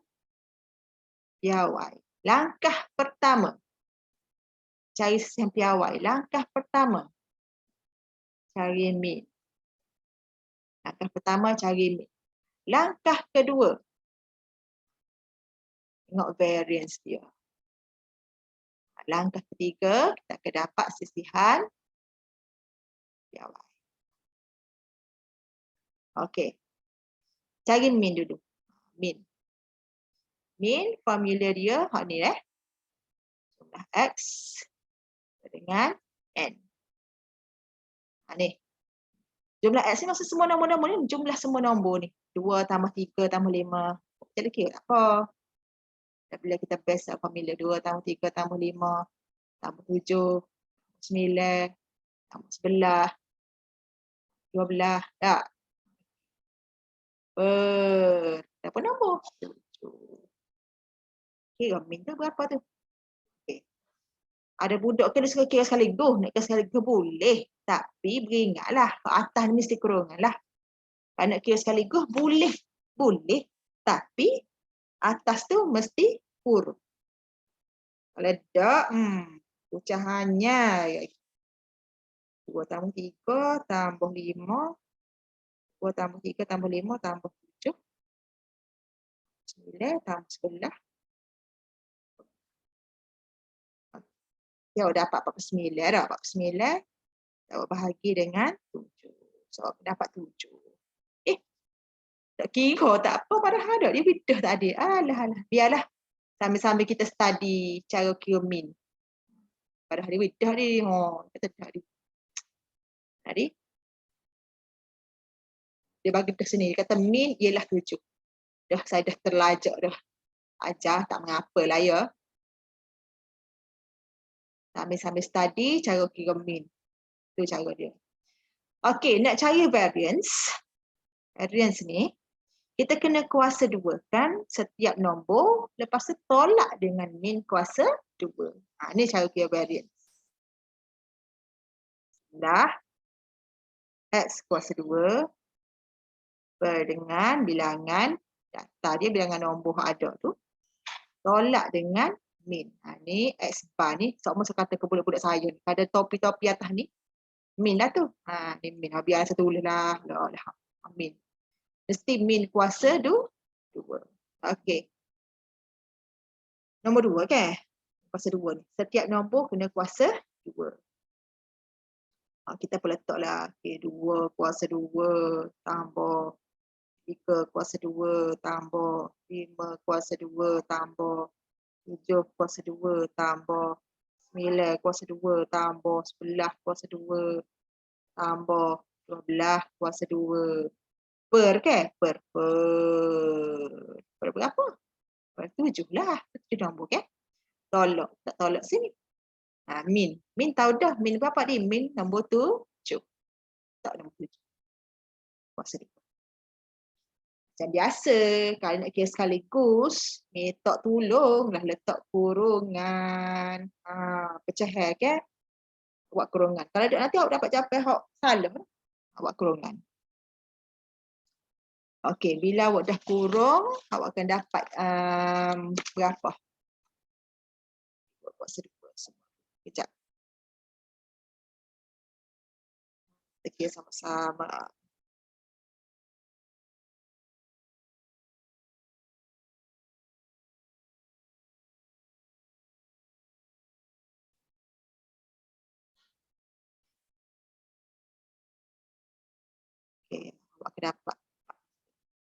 piawai. Langkah pertama. Cari sisihan piawai. Langkah pertama. Cari min. Langkah pertama cari min. Langkah kedua. Tengok variance dia. Langkah ketiga, kita akan dapat sisihan piawai. Okey. Cari min dulu. Min. Min, formula dia, hak ni jumlah X dengan N. Ni. Jumlah X ni maksud semua nombor-nombor ni, jumlah semua nombor ni. 2 tambah 3 tambah 5. Jadi kira apa? Dan bila kita base formula 2 tambah 3 tambah 5 tambah 7, 9, tambah 11, 12. Tak? Berapa nombor? 7. Kira min tu berapa tu? Okay. Ada budak kena suka kira sekaligus. Nak kira sekaligus boleh. Tapi beringatlah. Ke atas ni mesti kurungan lah. Kalau nak kira sekaligus boleh. Boleh. Tapi atas tu mesti kurung. Kalau tak, pecahannya 2 tambah 3 tambah 5. 2 tambah 3 tambah 5 tambah 7. 9 tambah 11. Ya, dapat 49 dah. 49. Dapat bahagi dengan 7. So, dapat 7. Tak kira tak apa padahal ada. Dia bidah tak ada. Alah. Biarlah. Sambil-sambil kita study cara kira min. Padahal dia bidah dia. Kata tak dia. Tadi. Dia bagi ke sini. Dia kata min ialah 7. Saya dah terlajak dah. Ajar tak mengapa lah ya. Sambil-sambil study cara kira min. Itu cara dia. Okey, nak cari variance. Variance ni, kita kena kuasa 2 kan setiap nombor. Lepas tu tolak dengan min kuasa 2. Ini cara kira variance. Dah. X kuasa 2 dengan bilangan data dia, bilangan nombor ada tu. Tolak dengan min. Ni X bar ni, semua saya kata ke budak-budak saya ni. Ada topi-topi atas ni, min lah tu. Ni min. Biar saya tulis lah. Min. Mesti min kuasa 2. Okey. Nombor 2 kan? Kuasa 2 ni. Setiap nombor kena kuasa 2. Kita pun letaklah. Okay, 2 kuasa 2 tambah 3 kuasa 2 tambah 5 kuasa 2 tambah 7 kuasa 2 tambah 9 kuasa 2 tambah 11 kuasa 2 tambah 12 kuasa 2 per kan? Per berapa? Per 7 lah. 7 nombor kan? Tolak. Tak tolak sini. Min. Min tahu dah. Min berapa ni? Min nombor 7. Tak nombor 7. Kuasa 2. Macam biasa, kalau nak kira sekaligus, metod tolonglah letak kurungan. Pecahan kan? Buat kurungan. Kalau nanti awak dapat capai hak salah, buat kurungan. Okey, bila awak dah kurung, awak akan dapat berapa? Kuasa 2 semua. Kejap. Kita kira sama-sama. dapat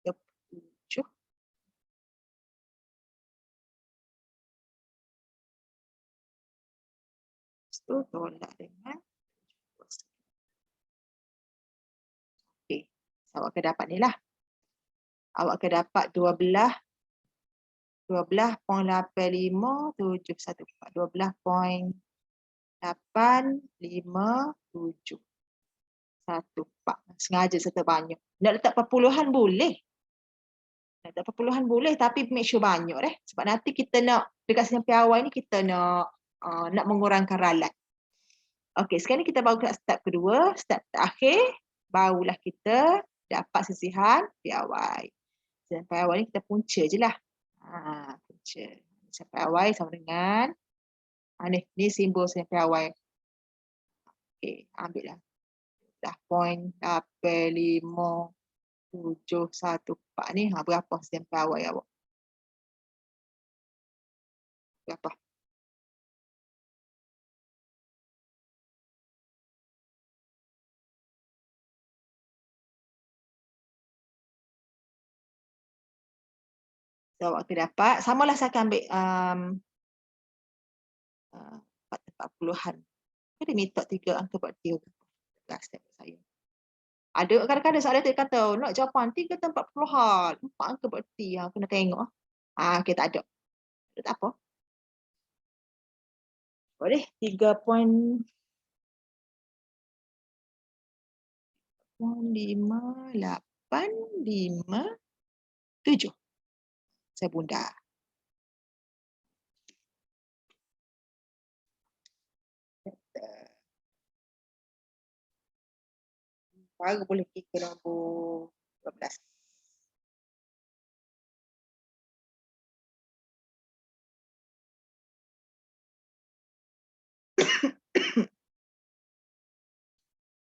37. Itu tolak dengan. Okey, awak akan dapat ni lah. Awak akan dapat 12.8571. 12.85714. Sengaja serta banyak. Nak letak perpuluhan boleh. Nak letak perpuluhan boleh, tapi make sure banyak deh. Sebab nanti kita nak dekat sini piawai ni kita nak mengurangkan ralat. Okey, sekarang ni kita baru ke step kedua, step terakhir, barulah kita dapat sisihan piawai. Sisihan piawai ni kita punca je lah. Punca. Sisihan piawai sama dengan ni simbol sisihan piawai. Okey, ambil lah. Dah 0.85714 ni, berapa sisihan piawai awak? Berapa? So, awak akan dapat, samalah saya akan ambil 40-an. Ada minta 3 angka berarti step saya. Ada kadang-kadang soalan tu kata, nak jawapan 3 atau 40-an, 4 angka berarti, kena tengok. Okey, tak ada. Tak apa. Boleh 3.5857. Saya bunda. Baru boleh kira nombor 12.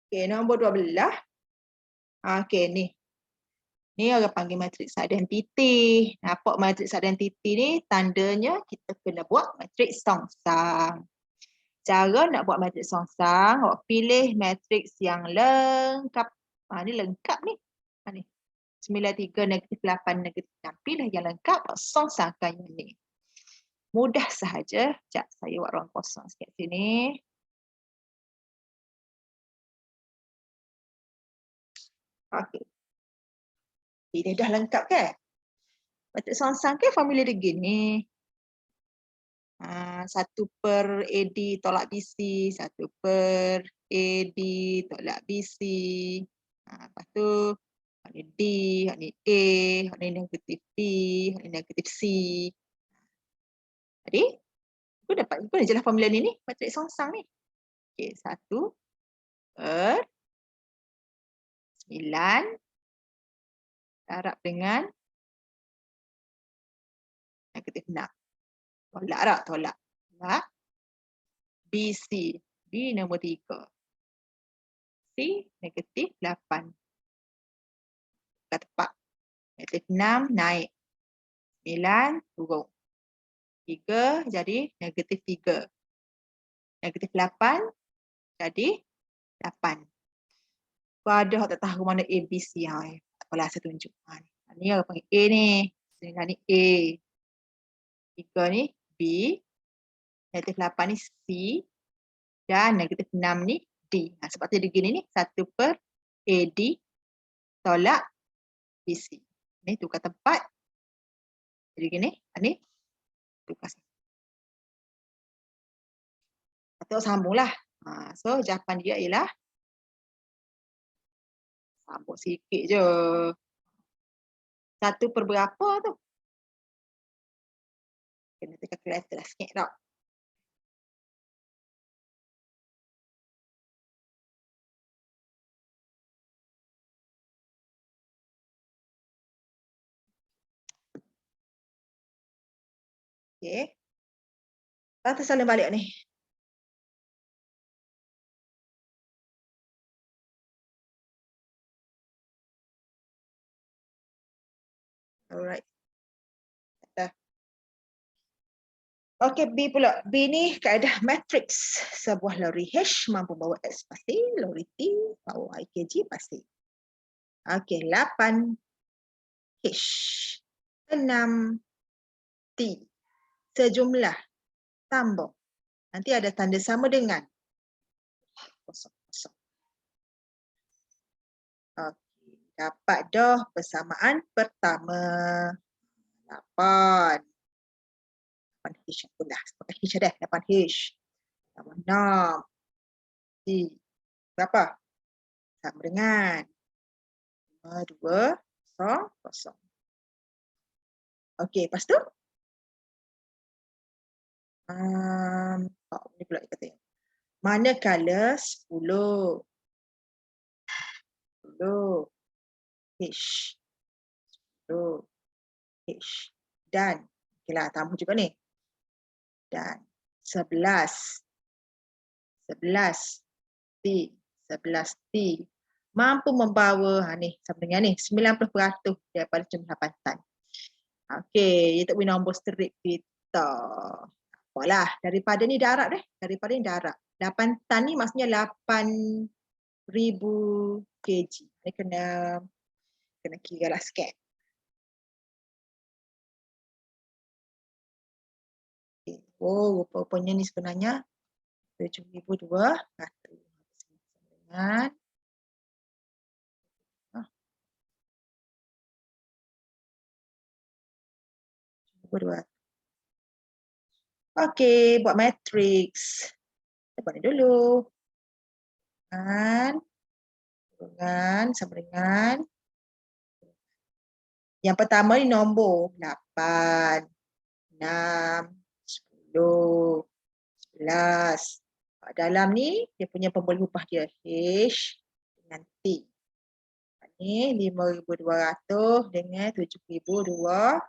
Okey, nombor 12. Okey, ni. Ni orang panggil matriks identiti. Nampak matriks identiti ni tandanya kita kena buat matriks songsang. Cara nak buat matriks songsang, awak pilih matriks yang lengkap. Ni lengkap ni. Ni. 93 negatif 8 negatif 6. Pilih yang lengkap, songsangkan yang ni. Mudah sahaja. Sekejap, saya buat ruang kosong sikit sini. Okey. Ini dah lengkap kan? Matriks songsang kan formula dia gini. 1 per AD tolak BC, 1 per AD tolak BC. Lepas tu, ni D, ni A, ni negatif B, ni negatif C. Jadi, aku dapat guna je lah formula ni, matriks songsang ni. Okey, 1 per 9 darab dengan negatif 6. Tolak tak? Tolak. Tolak. BC. B nombor 3. C negatif 8. Bukan tepat. Negatif 6 naik. 9 turun. 3 jadi negatif 3. Negatif 8 jadi 8. Kalau ada yang tak tahu mana A, B, C, tak apalah saya tunjuk. Ni orang panggil A ni. Dengan ni A. 3 ni B. Negatif 8 ni C. Dan negatif 6 ni D. Sebab tu dia gini ni. 1 per AD tolak BC. Ni tukar tempat. Jadi gini. Ni tukar. Atau sambunglah. So jawapan dia ialah sambung sikit je. 1 per berapa tu? Kena tekan kalkulator lah sikit tau. Okey. Kita saling balik ni. Alright. Okey, B pula. B ni kaedah matriks. Sebuah lori H mampu bawa X pasti, lori T bawa IKG pasti. Okey, 8 H. 6 T. Sejumlah. Tambah. Nanti ada tanda sama dengan. Kosong, kosong. Okey, dapat dah persamaan pertama. 8. 8H pula. Pakai H dah. 8H. Tambah 6. T. Berapa? Sama dengan 5, 2, 0, 0. Okey, lepas tu? Ini pula dia kata. Manakala 10 H. 10 H. Dan, okeylah, tambah juga ni. Dan 11 T. 11 T. Mampu membawa, ni sama dengan ni, 90% daripada jumlah pantan. Okey, itu nombor strip kita. Apalah, daripada ni darab deh. Daripada ni darab. 8 tan ni maksudnya 8,000 kg. Ni kena kira lah sikit. Okay. Oh, rupa-rupanya ni sebenarnya 7,200. Dengan okey, buat matriks. Kita buat ni dulu. Dengan sama dengan yang pertama ni nombor 8, 6, 10, 11. Dalam ni dia punya pemboleh upah dia H dengan T. Ni 5,200 dengan 7,200.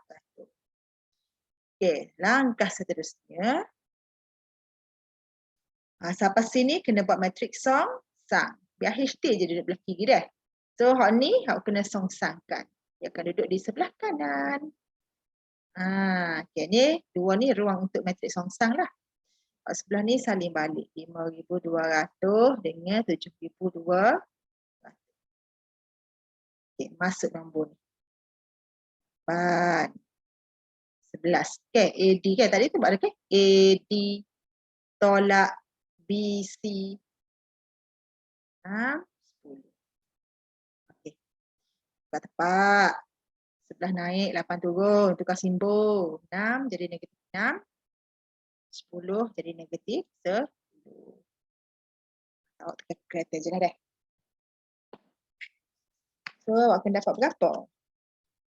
Okey, langkah seterusnya. Sampai sini kena buat matrik song sang. Biar HT je duduk belah kiri dah. So hak ni hak kena songsangkan. Dia akan duduk di sebelah kanan. Okey, ni dua ni ruang untuk matrik songsang lah. Sebelah ni saling balik. 5,200 dengan 7,200. Okey, masuk nombor ni. 8. 11. Okay, AD kan. Tadi tu buat ada kan? AD tolak BC. 10. Okey. Tukar tepat. Sebelah naik, 8 turun. Tukar simbol. 6 jadi negatif 6. 10 jadi negatif 10. Awak tukar kereta je lah dah. So, awak akan dapat berapa?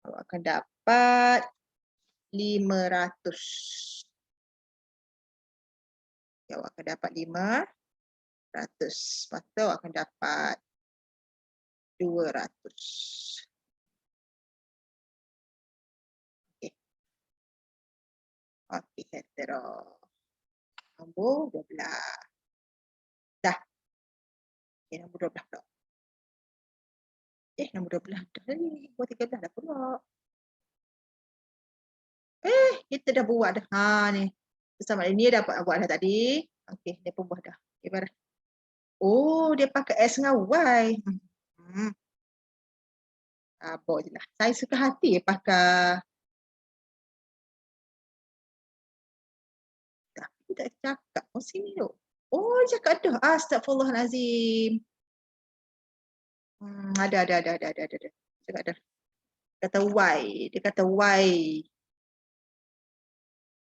Awak akan dapat 500. Okay, awak akan dapat 500. Lepas tu awak akan dapat 200. Okey. Okey, hetero. Nombor 12. Dah. Okey, nombor 12 pula. Nombor 12 dah ni. Nombor 13 dah pula. Kita dah buat dah. Ni. Bersama ni dah buat dah tadi. Okey, dia pun buat dah. Okay, barang. Oh, dia pakai X dengan Y. Apa je lah. Saya suka hati pakai. Tapi tak cakap. Oh, sini tu. Oh, cakap dah. Astagfirullahalazim. Ada. Cakap dah. Kata Y. Dia kata Y.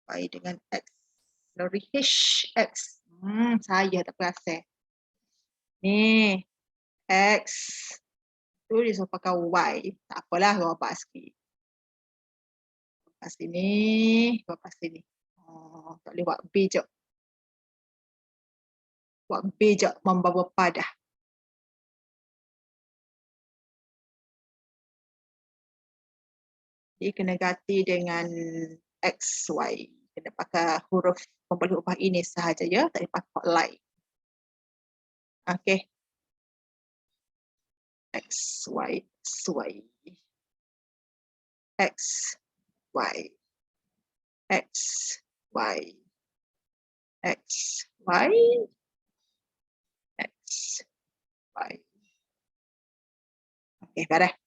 Y dengan X. Lori H, X. Saya tak perasan. Ni. X. Tu dia suruh pakai Y. Tak apalah, bawa sikit. Lepas sini. Lepas sini. Tak boleh buat B je. Buat B je. Membawa padah. Jadi kena ganti dengan X, Y. Kena pakai huruf pemboleh upah ini sahaja ya. Tak boleh pakai hotline. Okey. X, Y, Y. X, Y. X, Y. X, Y. X, Y. Okay, beres.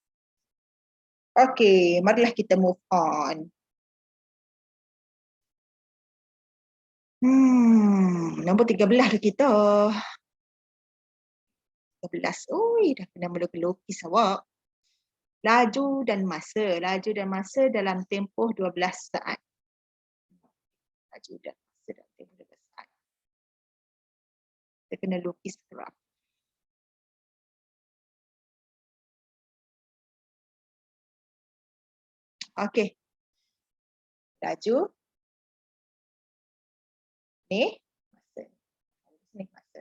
Okay, marilah kita move on. Nombor 13 dah kita. 13. Ui, dah kena melukis awak. Laju dan masa. Laju dan masa dalam tempoh 12 saat. Laju dan masa dalam tempoh 12 saat. Kita kena lukis graf. Okey. Laju. Ni masa. Ni masa.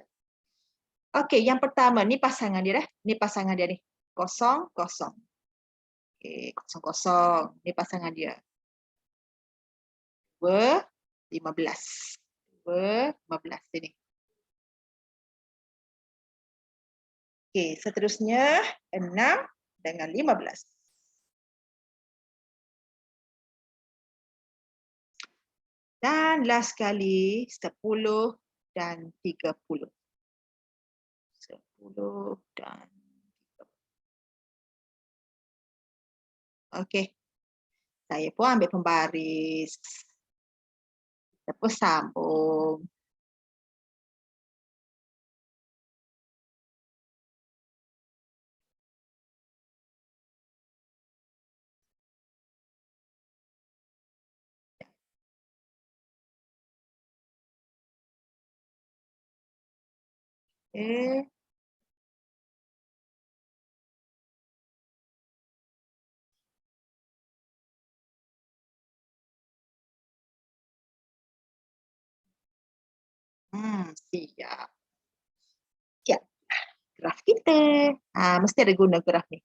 Okey, yang pertama ni pasangan dia dah. Ni pasangan dia ni. 0, 0. Okey, 0, 0. Ni pasangan dia. 2, 15. 2, 15 sini. Okey, seterusnya 6 dengan 15. Dan last sekali 10 dan 30. 10 dan 30. Okey. Saya pun ambil pembaris. Kita pun sambung. Okey. Siap. Siap. Graf kita. Mesti ada guna graf ni.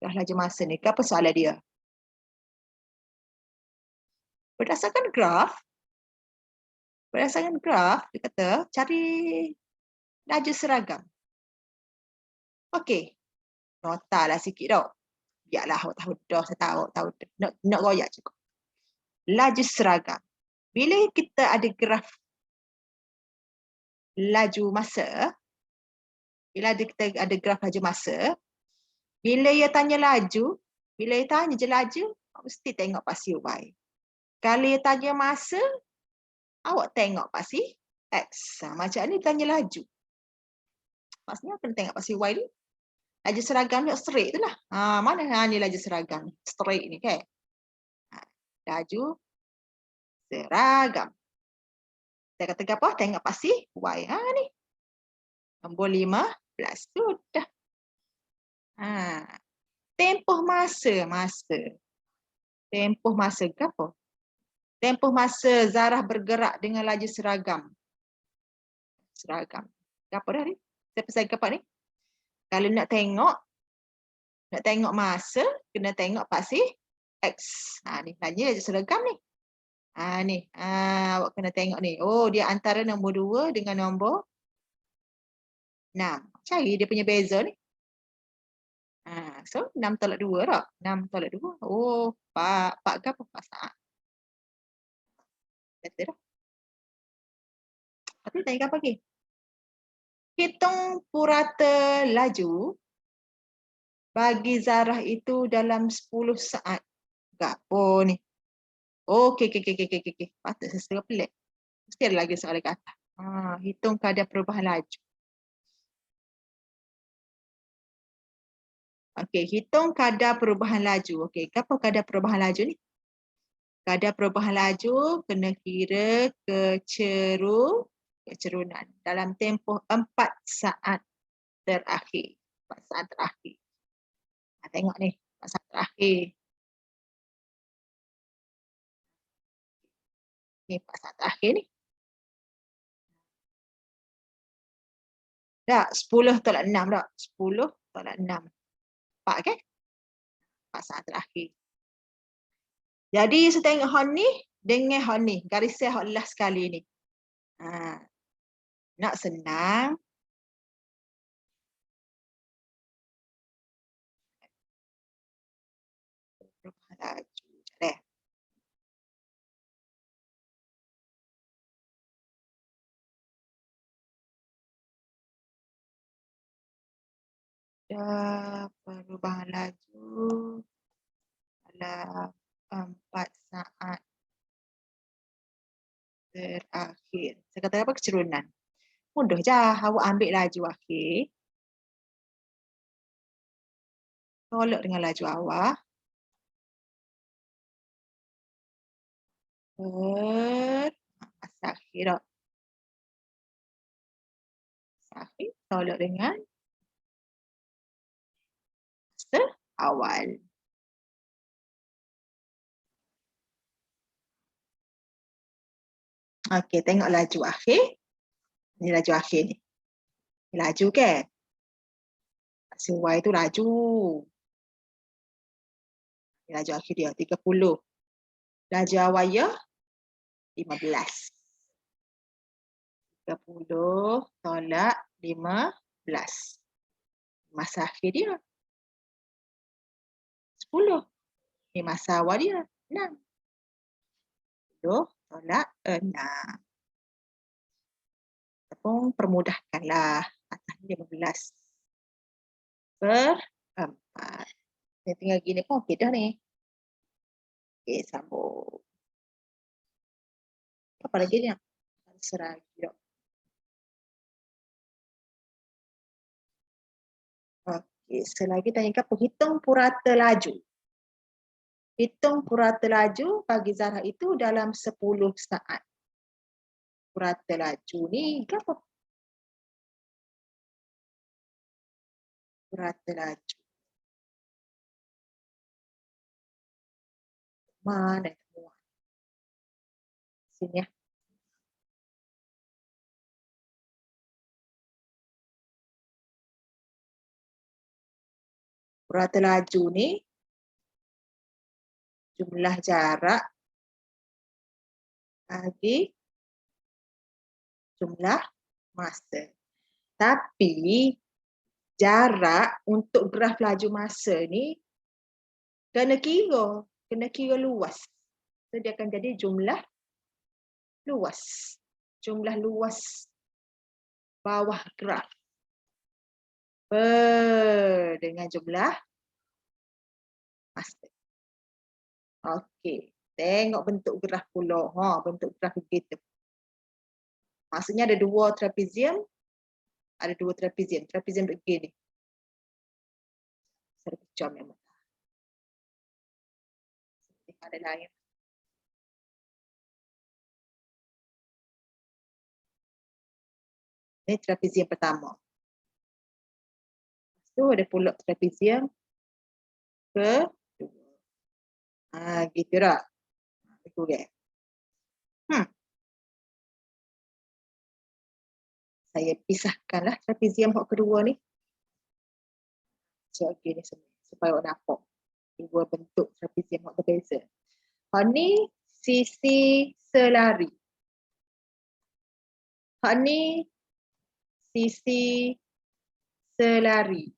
Graf laju masa ni. Apa soalan dia? Berdasarkan graf, dia kata cari laju seragam. Okey. Nota lah sikit tau. Biarlah awak tahu dah, saya tahu, nak royak cukup. Laju seragam. Bila kita ada graf laju masa, kita ada graf laju masa, bila ia tanya laju, bila ia tanya je laju, awak mesti tengok pasti Y. Kalau ia tanya masa, awak tengok pasti X. Macam ni tanya laju. Maksudnya kena tengok pasti Y ni. Laju seragam ni straight tu lah. Mana ni laju seragam ni? Straight ni kan? Laju seragam. Saya kata apa? Tengok pasti Y. Ni. Nombor 15. Sudah. Tempoh masa. Tempoh masa ke apa? Tempoh masa zarah bergerak dengan laju seragam. Seragam. Apa dah ni? Saya pesan ke apa ni? Kalau nak tengok masa, kena tengok pasti X. Ni tanya laju seragam ni. Ni. Awak kena tengok ni. Oh, dia antara nombor 2 dengan nombor 6. Cari dia punya beza ni. So, 6 tolak 2 tak? 6 tolak 2. Oh, 4 ke apa? 4 saat. Betul dah. Tapi tanya apa lagi? Hitung purata laju bagi zarah itu dalam 10 saat. Gapo ni? Okey. Patut saya setengah pelik. Mesti ada lagi soalan kat atas. Hitung kadar perubahan laju. Okey, hitung kadar perubahan laju. Okey, apa kadar perubahan laju ni? Kadar perubahan laju kena kira kecerunan dalam tempoh 4 saat terakhir. 4 saat terakhir. Tengok ni, 4 saat terakhir. Ni 4 saat terakhir ni. Tak, 10 tolak 6 tak. 10 tolak 6. 4 kan? 4 saat terakhir. Jadi saya tengok hon ni dengan hon ni. Garis saya hon last sekali ni. Nak senang. Perubahan laju. ada perubahan laju dalam 4 saat terakhir. Saya kata apa? Kecerunan. Mudah je. Awak ambil laju akhir. Tolak dengan laju awal. Masa akhir tak? Masa akhir. Tolak dengan masa awal. Okey, tengok laju akhir. Ini laju akhir ni. Laju kan? Si Y tu laju. Laju akhir dia 30. Laju awal ya 15. 30 tolak 15. Masa akhir dia 10. Ini masa awal dia 6. 10 tolak 6. Ataupun permudahkanlah. Atas ni 15 per 4. Dia tinggal gini pun okey dah ni. Okey, sambung. Apa lagi ni? Seragi tak? Okey, selagi tanyakan penghitung purata laju. Hitung purata laju bagi Zahra itu dalam 10 saat. Purata laju ni apa? Purata laju. Mana semua? Sini ya. Purata laju ni jumlah jarak bagi jumlah masa. Tapi jarak untuk graf laju masa ni kena kira luas. So dia akan jadi jumlah luas. Jumlah luas bawah graf dengan jumlah masa. Okey, tengok bentuk graf pula. Bentuk graf begitu. Maksudnya ada dua trapezium. Ada dua trapezium. Trapezium begini. Saya pecah memang. Ada lain. Ini trapezium pertama. So ada pula trapezium kedua. Gitu tak? Itu dia. Saya pisahkanlah trapezium hok kedua ni. So okey ni supaya awak nampak dua bentuk trapezium hok berbeza. Hak ni sisi selari. Hak ni sisi selari.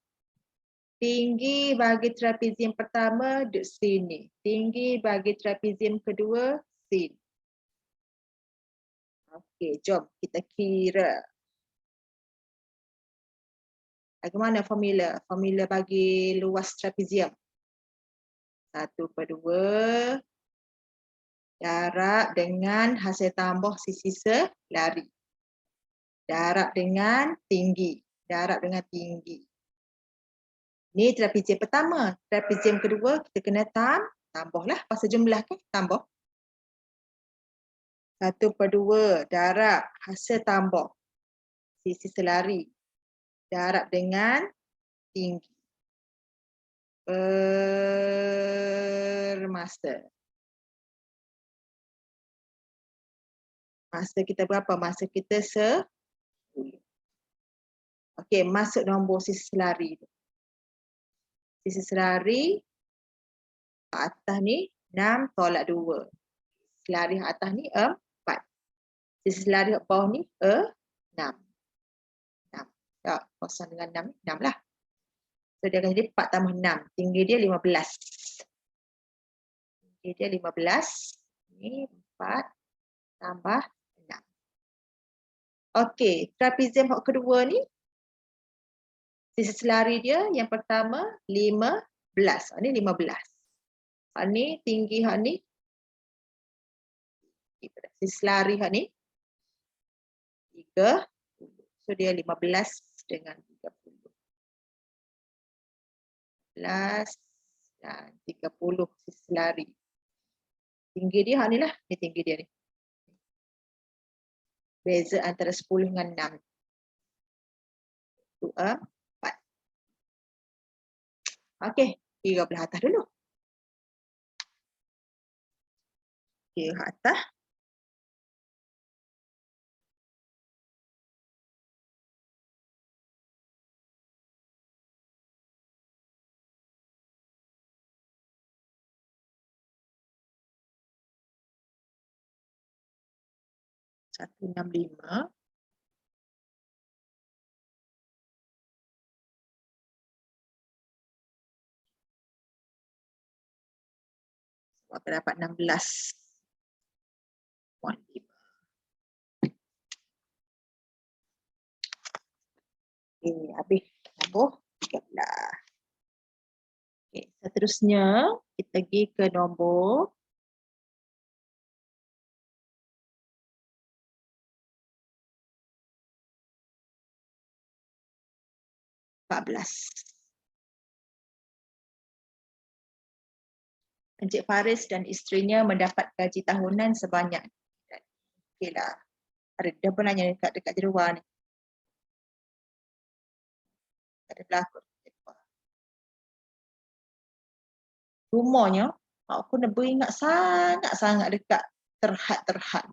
Tinggi bagi trapezium pertama duduk sini. Tinggi bagi trapezium kedua sini. Okey, jom kita kira. Bagaimana formula? Formula bagi luas trapezium. 1/2 darab dengan hasil tambah sisi selari. Darab dengan tinggi. Darab dengan tinggi. Ini trapezium pertama. Trapezium kedua kita kena tambahlah. Pasal jumlah kan? Tambah. 1/2 darab hasil tambah sisi selari. Darab dengan tinggi. Masa. Masa kita berapa? Masa kita 10. Okey, masuk nombor sisi selari. Sisi selari atas ni 6 tolak 2. Selari atas ni 4. Sisi selari bawah ni 6. 6. Tak, kosong dengan 6 ni 6 lah. So dia akan jadi 4 tambah 6. Tinggi dia 15. Tinggi dia 15. Ni 4 tambah 6. Okey, trapezium hok kedua ni Sisi selari dia yang pertama 15. Ini 15. Hak ni tinggi hak ni. Sisi selari hak ni 30. So dia 15 dengan 30. 15 dan 30 sisi selari. Tinggi dia hak ni lah. Ni tinggi dia ni. Beza antara 10 dengan 6. 4. Okey, kira belah atas dulu. Kira atas. Satu 65. Sebab dapat 16. Okay, habis. Nombor 13. Okay, seterusnya kita pergi ke nombor 14. Encik Faris dan isterinya mendapat gaji tahunan sebanyak. Okeylah. Ada dia pun nanya dekat jeruan ni. Ada berlaku. Rumahnya, aku nak beringat sangat-sangat dekat terhad.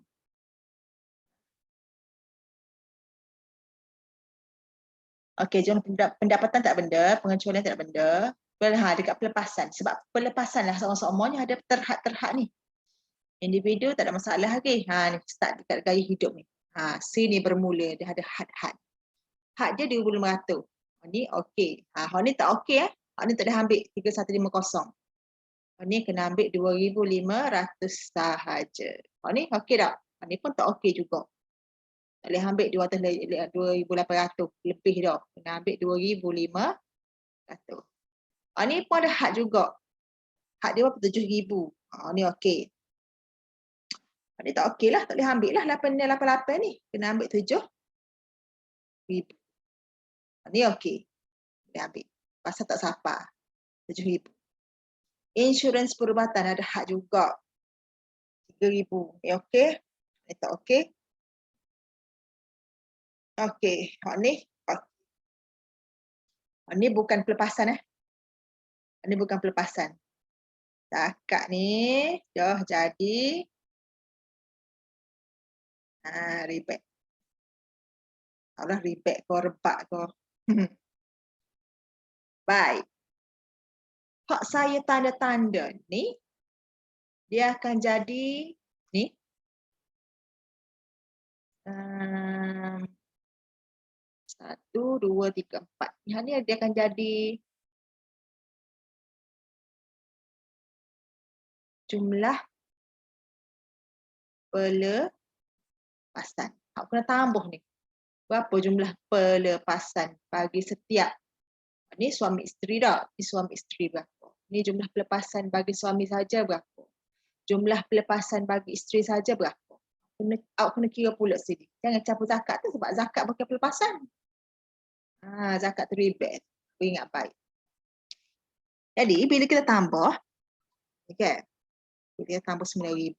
Okey, jom pendapatan tak benda, pengecualian tak benda. Dekat pelepasan. Sebab pelepasan lah seorang-seorangnya ada terhad ni. Individu tak ada masalah lagi. Ni start dekat gaya hidup ni. Sini bermula, dia ada had. Had dia 2,500. Ni okey. Hak ni tak okey. Hak ni tak boleh ambil 3150. Hak ni kena ambil 2,500 sahaja. Hak ni okey tak? Hak ni pun tak okey juga. Tak boleh ambil 2,800 lebih dah. Kena ambil 2,500. Ni pun ada had juga. Had dia berapa? 7,000. Ni okey. Ni tak okey lah. Tak boleh ambil lah 888 ni. Kena ambil 7,000. Ni okey. Boleh ambil. Pasal tak sapa. 7,000. Insurans perubatan ada hak juga. 3,000. Ni okey. Ni tak okey. Okey. Hak ni. Hak ni bukan pelepasan. Hak ni bukan pelepasan. Zakat ni dah jadi rebate. Allah rebate kau, rebak kau. Baik. Hak saya tanda-tanda ni, dia akan jadi ni. 1, 2, 3, 4. Yang ni dia akan jadi jumlah pelepasan. Hak kena tambah ni. Berapa jumlah pelepasan bagi setiap. Ni suami isteri dah. Ni suami isteri berapa. Ni jumlah pelepasan bagi suami saja berapa. Jumlah pelepasan bagi isteri saja berapa. Awak kena kira pula sini. Jangan campur zakat tu sebab zakat bukan pelepasan. Zakat tu rebate. Ingat baik. Jadi bila kita tambah, okay, bila kita tambah 9,000.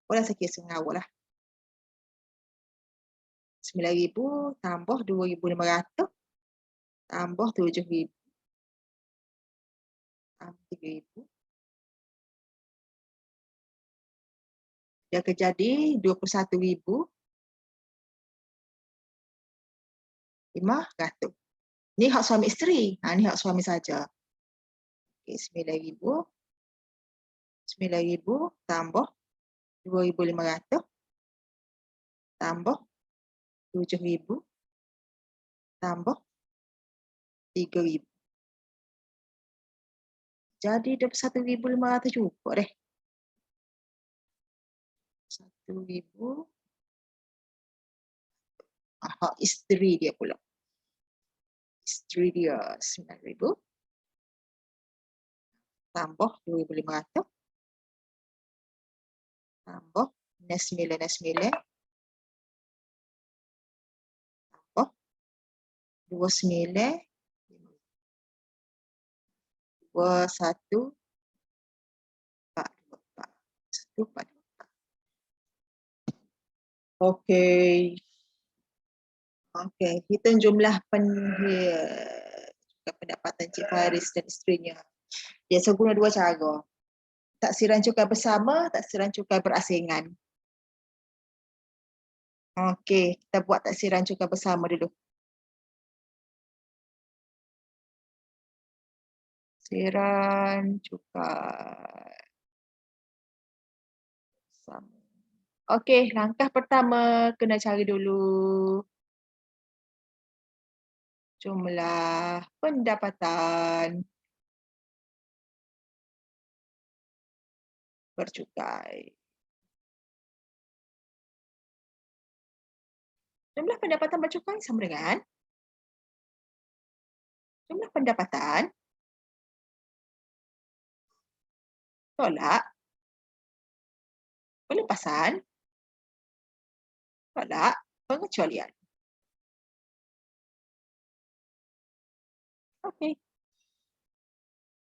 Boleh saya kira setengah lah. 9,000 tambah 2,500 tambah 7,000 tambah 3,000. Dia akan jadi 21,500. Ni hak suami isteri. Ni hak suami saja. Okay, 9,000 tambah 2,500 tambah 7,000 tambah 3,000. Jadi 21,500 juga deh. 1,000. Hak isteri dia pula. isteri dia 9,000. Tambah 2,500. Tambah nes 9. Tambah 29. 21. 424. 144. Okey. Okey, hitung jumlah pendapatan Cik Faris dan isterinya. Biasa guna dua cara. Taksiran cukai bersama, taksiran cukai berasingan. Okey, kita buat taksiran cukai bersama dulu. Taksiran cukai bersama. Okey, langkah pertama kena cari dulu jumlah pendapatan bercukai. Jumlah pendapatan bercukai sama dengan jumlah pendapatan tolak pelepasan tolak pengecualian. Okey.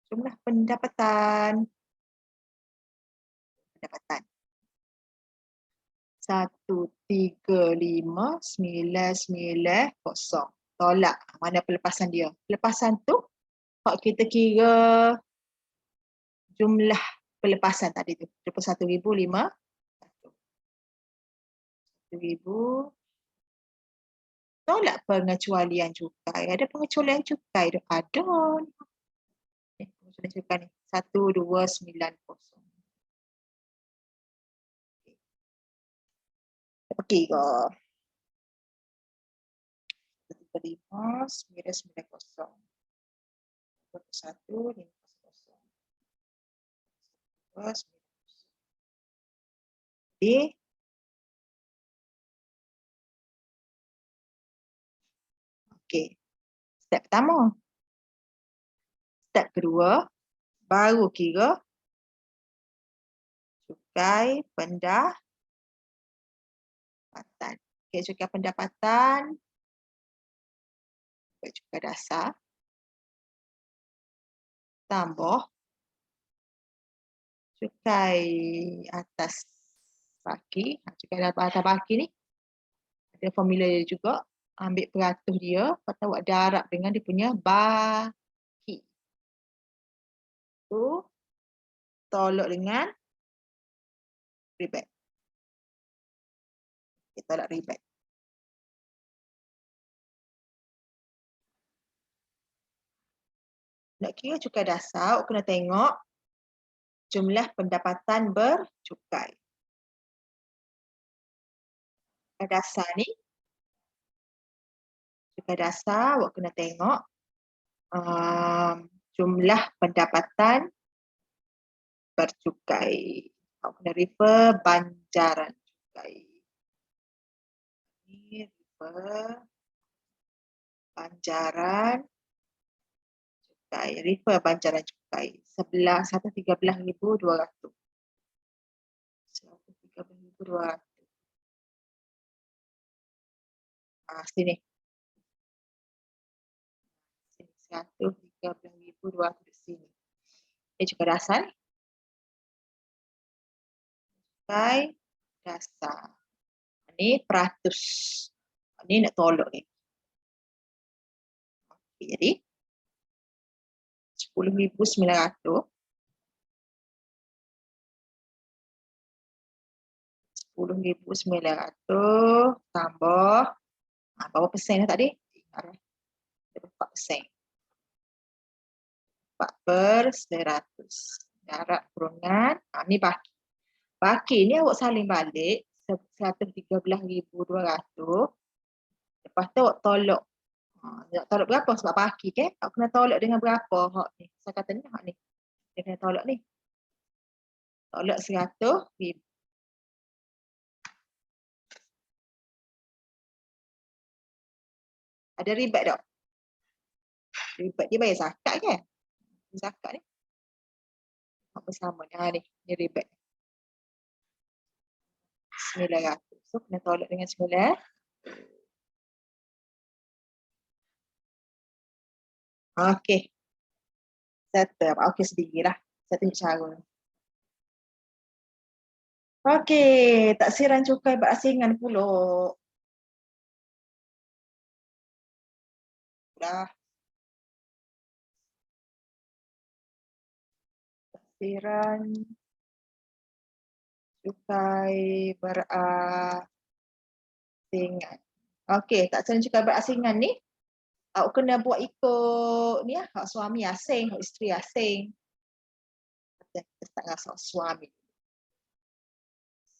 Jumlah pendapatan 135,990. Tolak. Mana pelepasan dia? Pelepasan tu kalau kita kira jumlah pelepasan tadi tu 21,500. 1,000. Tolak pengecualian cukai. Ada pengecualian cukai tu? Ada. Pengecualian cukai ni 1,290. Okey ke? 135,990. 21,500. 2,990. Okey. Okey. Step pertama. Step kedua, baru kira cukai pendapatan. Okey, cukai pendapatan, cukai dasar, tambah cukai atas baki. Cukai atas baki ni ada formula dia juga. Ambil peratus dia, lepas tu awak darab dengan dia punya baki. Tu tolak dengan rebate. Kita tolak rebate. Nak kira cukai dasar, awak kena tengok jumlah pendapatan bercukai. Cukai dasar ni, cukai dasar awak kena tengok jumlah pendapatan bercukai. Awak kena refer banjaran cukai. Ini refer banjaran cukai. Refer banjaran cukai. 113,200. 113,200. Sini. 113,200 di sini. Ini cukai dasar ni. Cukai dasar. Ini peratus. Ini nak tolak ni. Okay, jadi 10,900. 10,900 tambah berapa persen tadi? 4%. 4/100. Darab kurungan. Ni baki. Baki ni awak saling balik 113,200. Lepas tu awak tolak. Nak tolak berapa sebab baki ke? Awak kena tolak dengan berapa hak ni? Saya kata ni hak ni. Dia kena tolak ni. Tolak 100,000. Ada rebate tak? Rebate dia bayar zakat kan? Zakat ni. Apa sama ni? Ni rebate. 900. So, kena tolak dengan 9. Okey. Settle. Okey, sendirilah. Saya tunjuk cara. Okey, taksiran cukai berasingan pula. Dah. Taksiran cukai berasingan. Okey, taksiran cukai berasingan ni awak kena buat ikut ni hak suami asing, hak isteri asing. Kita start dengan suami.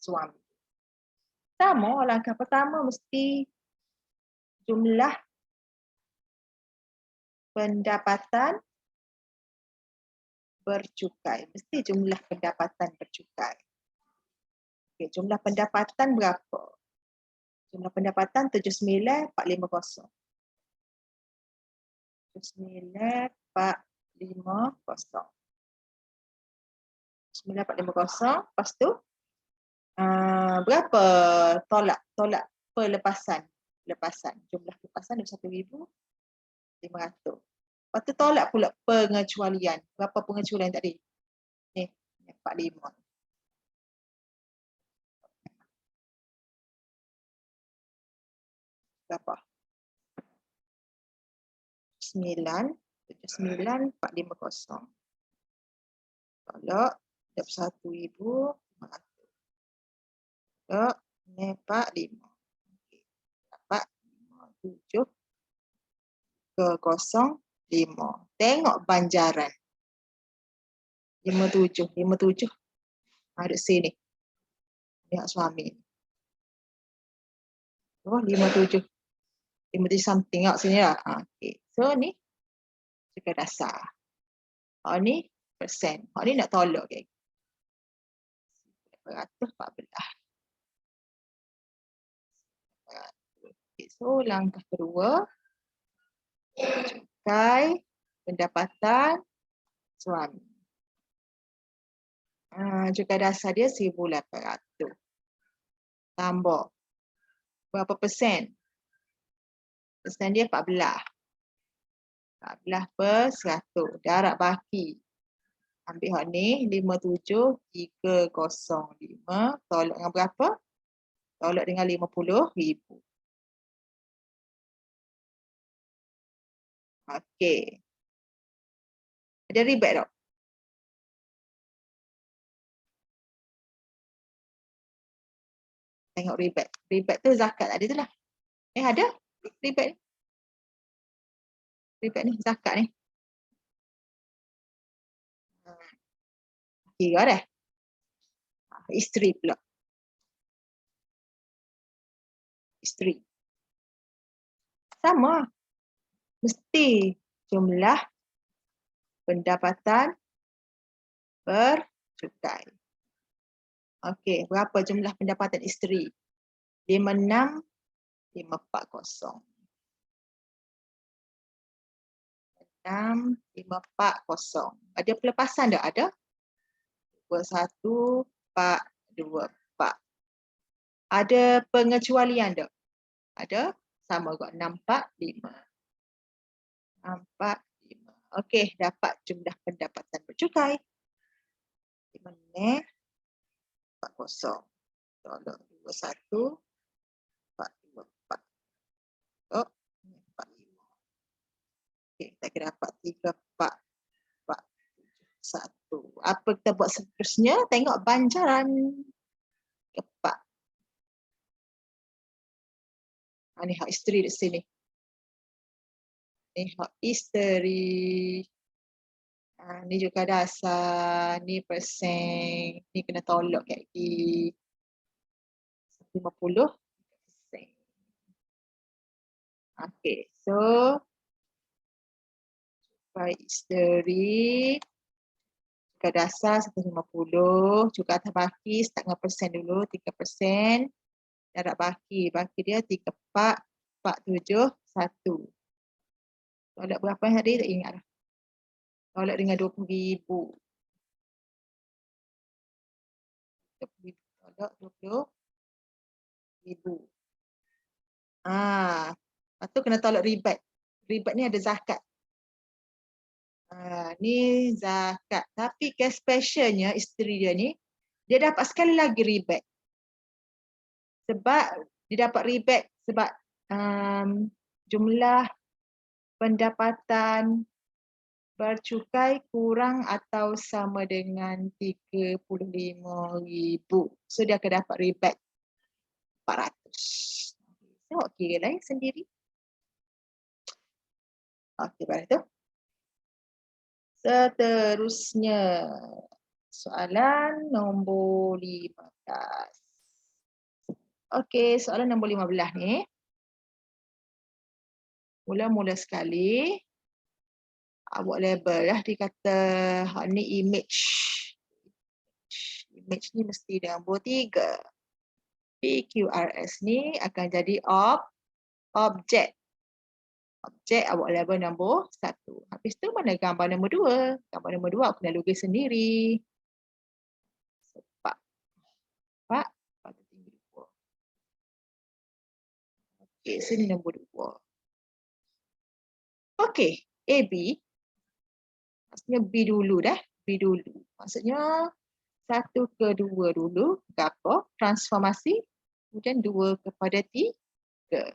Suami. Sama, langkah pertama mesti jumlah pendapatan bercukai. Mesti jumlah pendapatan bercukai. Okey, jumlah pendapatan berapa? Jumlah pendapatan 79,450. 79,450. 9,450. Lepas tu berapa tolak pelepasan? Jumlah pelepasan 21,500. Lepas tu tolak pula pengecualian. Berapa pengecualian tadi? Ni 45. Berapa? 9,450. Tolak 21,500. Tolak 45. Dapat 57,05. Tengok banjaran. 57. Ada sini. Lihat suami. Oh, 57. 57 something kat sini lah. Okay. So ni cukai dasar. Ni persen. Ni nak tolak ke? 114. Okay. So langkah kedua. Cukai pendapatan suami. Cukai dasar dia 1,800. Tambah. Berapa persen? Persen dia 14. 14/100. Darab baki. Ambil hak ni 57,305. Tolak dengan berapa? Tolak dengan 50,000. Okey. Ada rebate tak? Tengok rebate. Rebate tu zakat tadi tu lah. Ada rebate ni. Rebate ni zakat ni. Kira dah. Isteri pula. Isteri. Sama. Mesti jumlah pendapatan bercukai. Okey, berapa jumlah pendapatan isteri? 56,540. 6,540. Ada pelepasan tak? Ada. 21,424. Ada pengecualian tak? Ada. Sama kot. 645. 645. Okey, dapat jumlah pendapatan bercukai. 5,40. Tolak 21,424. Oh, 45. Okey, kita akan dapat 3,441. Apa kita buat seterusnya? Tengok banjaran. Kepak. Ni hak isteri di sini. Ni hak isteri. Ni juga dasar. Ni persen. Ni kena tolak kat di 50%. Okay, so cukai isteri. Cukai dasar 150. Cukai atas baki start dengan persen dulu. 3%. Darab baki. Baki dia 3,471. Tolak berapa hari tak ingat dah. Tolak dengan 20,000. 20,000. Tolak 20,000. Lepas tu kena tolak ribat. Ribat ni ada zakat. Ni zakat. Tapi kes specialnya isteri dia ni, dia dapat sekali lagi ribat. Sebab dia dapat ribat sebab jumlah pendapatan bercukai kurang atau sama dengan 35,000. So dia akan dapat ribat 400. Tengok kira lain sendiri. Okey, baik tu. Seterusnya, soalan nombor 15. Okey, soalan nombor 15 ni. Mula-mula sekali, awak label lah, dia kata ni image. Image ni mesti nombor 3. PQRS ni akan jadi objek. Objek awak label nombor 1. Habis tu mana gambar nombor 2? Gambar nombor 2 awak kena lukis sendiri. Sepak. Pada tinggi 2. Okey, sini nombor 2. Okey, AB. Maksudnya B dulu dah. B dulu. Maksudnya 1 ke 2 dulu. Gapo? Transformasi. Kemudian 2 kepada 3.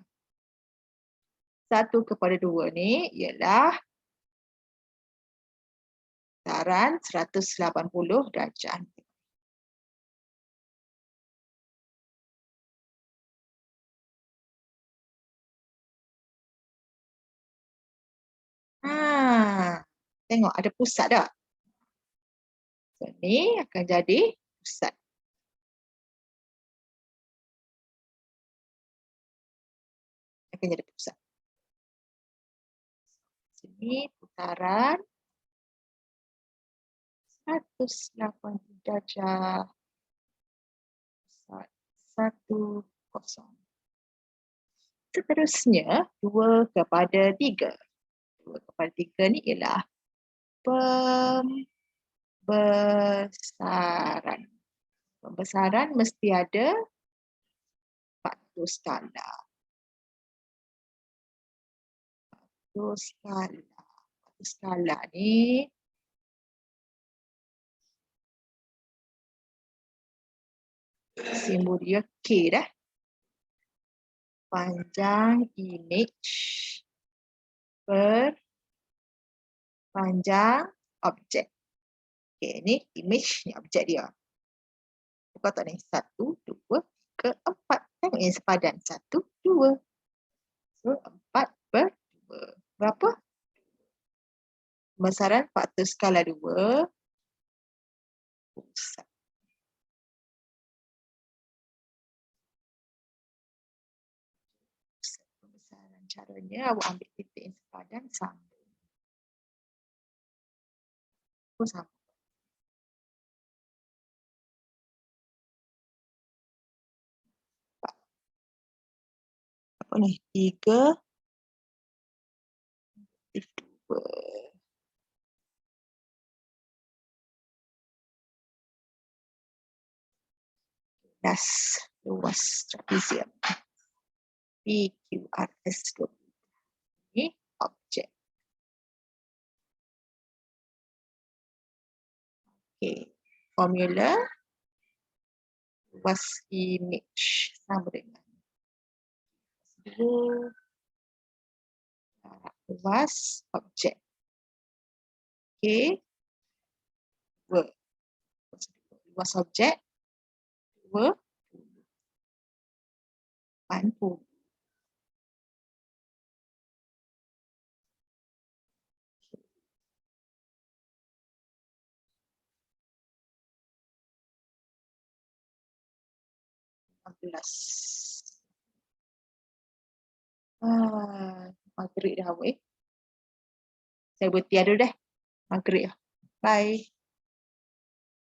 1 kepada 2 ni ialah putaran 180 darjah. Tengok ada pusat tak? So, ni akan jadi pusat. Akan jadi pusat. Sini putaran 180 darjah. Pusat 10. Seterusnya 2 kepada 3. 2 kepada 3 ni ialah pembesaran. Pembesaran mesti ada faktor skala. Faktor skala. Faktor skala ni simbol dia K dah. Panjang image per panjang objek. Okey, ni image, ni objek dia. Kau tak ni 1, 2, 3, 4. Tengok yang sepadan 1, 2. So 4 per 2. Berapa? Pembesaran faktor skala 2. Pusat. Pembesaran caranya awak ambil titik yang sepadan sambung. Sambung. Apa ni? 3 2. Luas trapezium. PQRS ini objek. Okey, formula luas image sama dengan luas objek. Okey. Luas objek 20. 15. Maghrib dah weh. Saya berhenti dulu dah. Maghrib. Bye.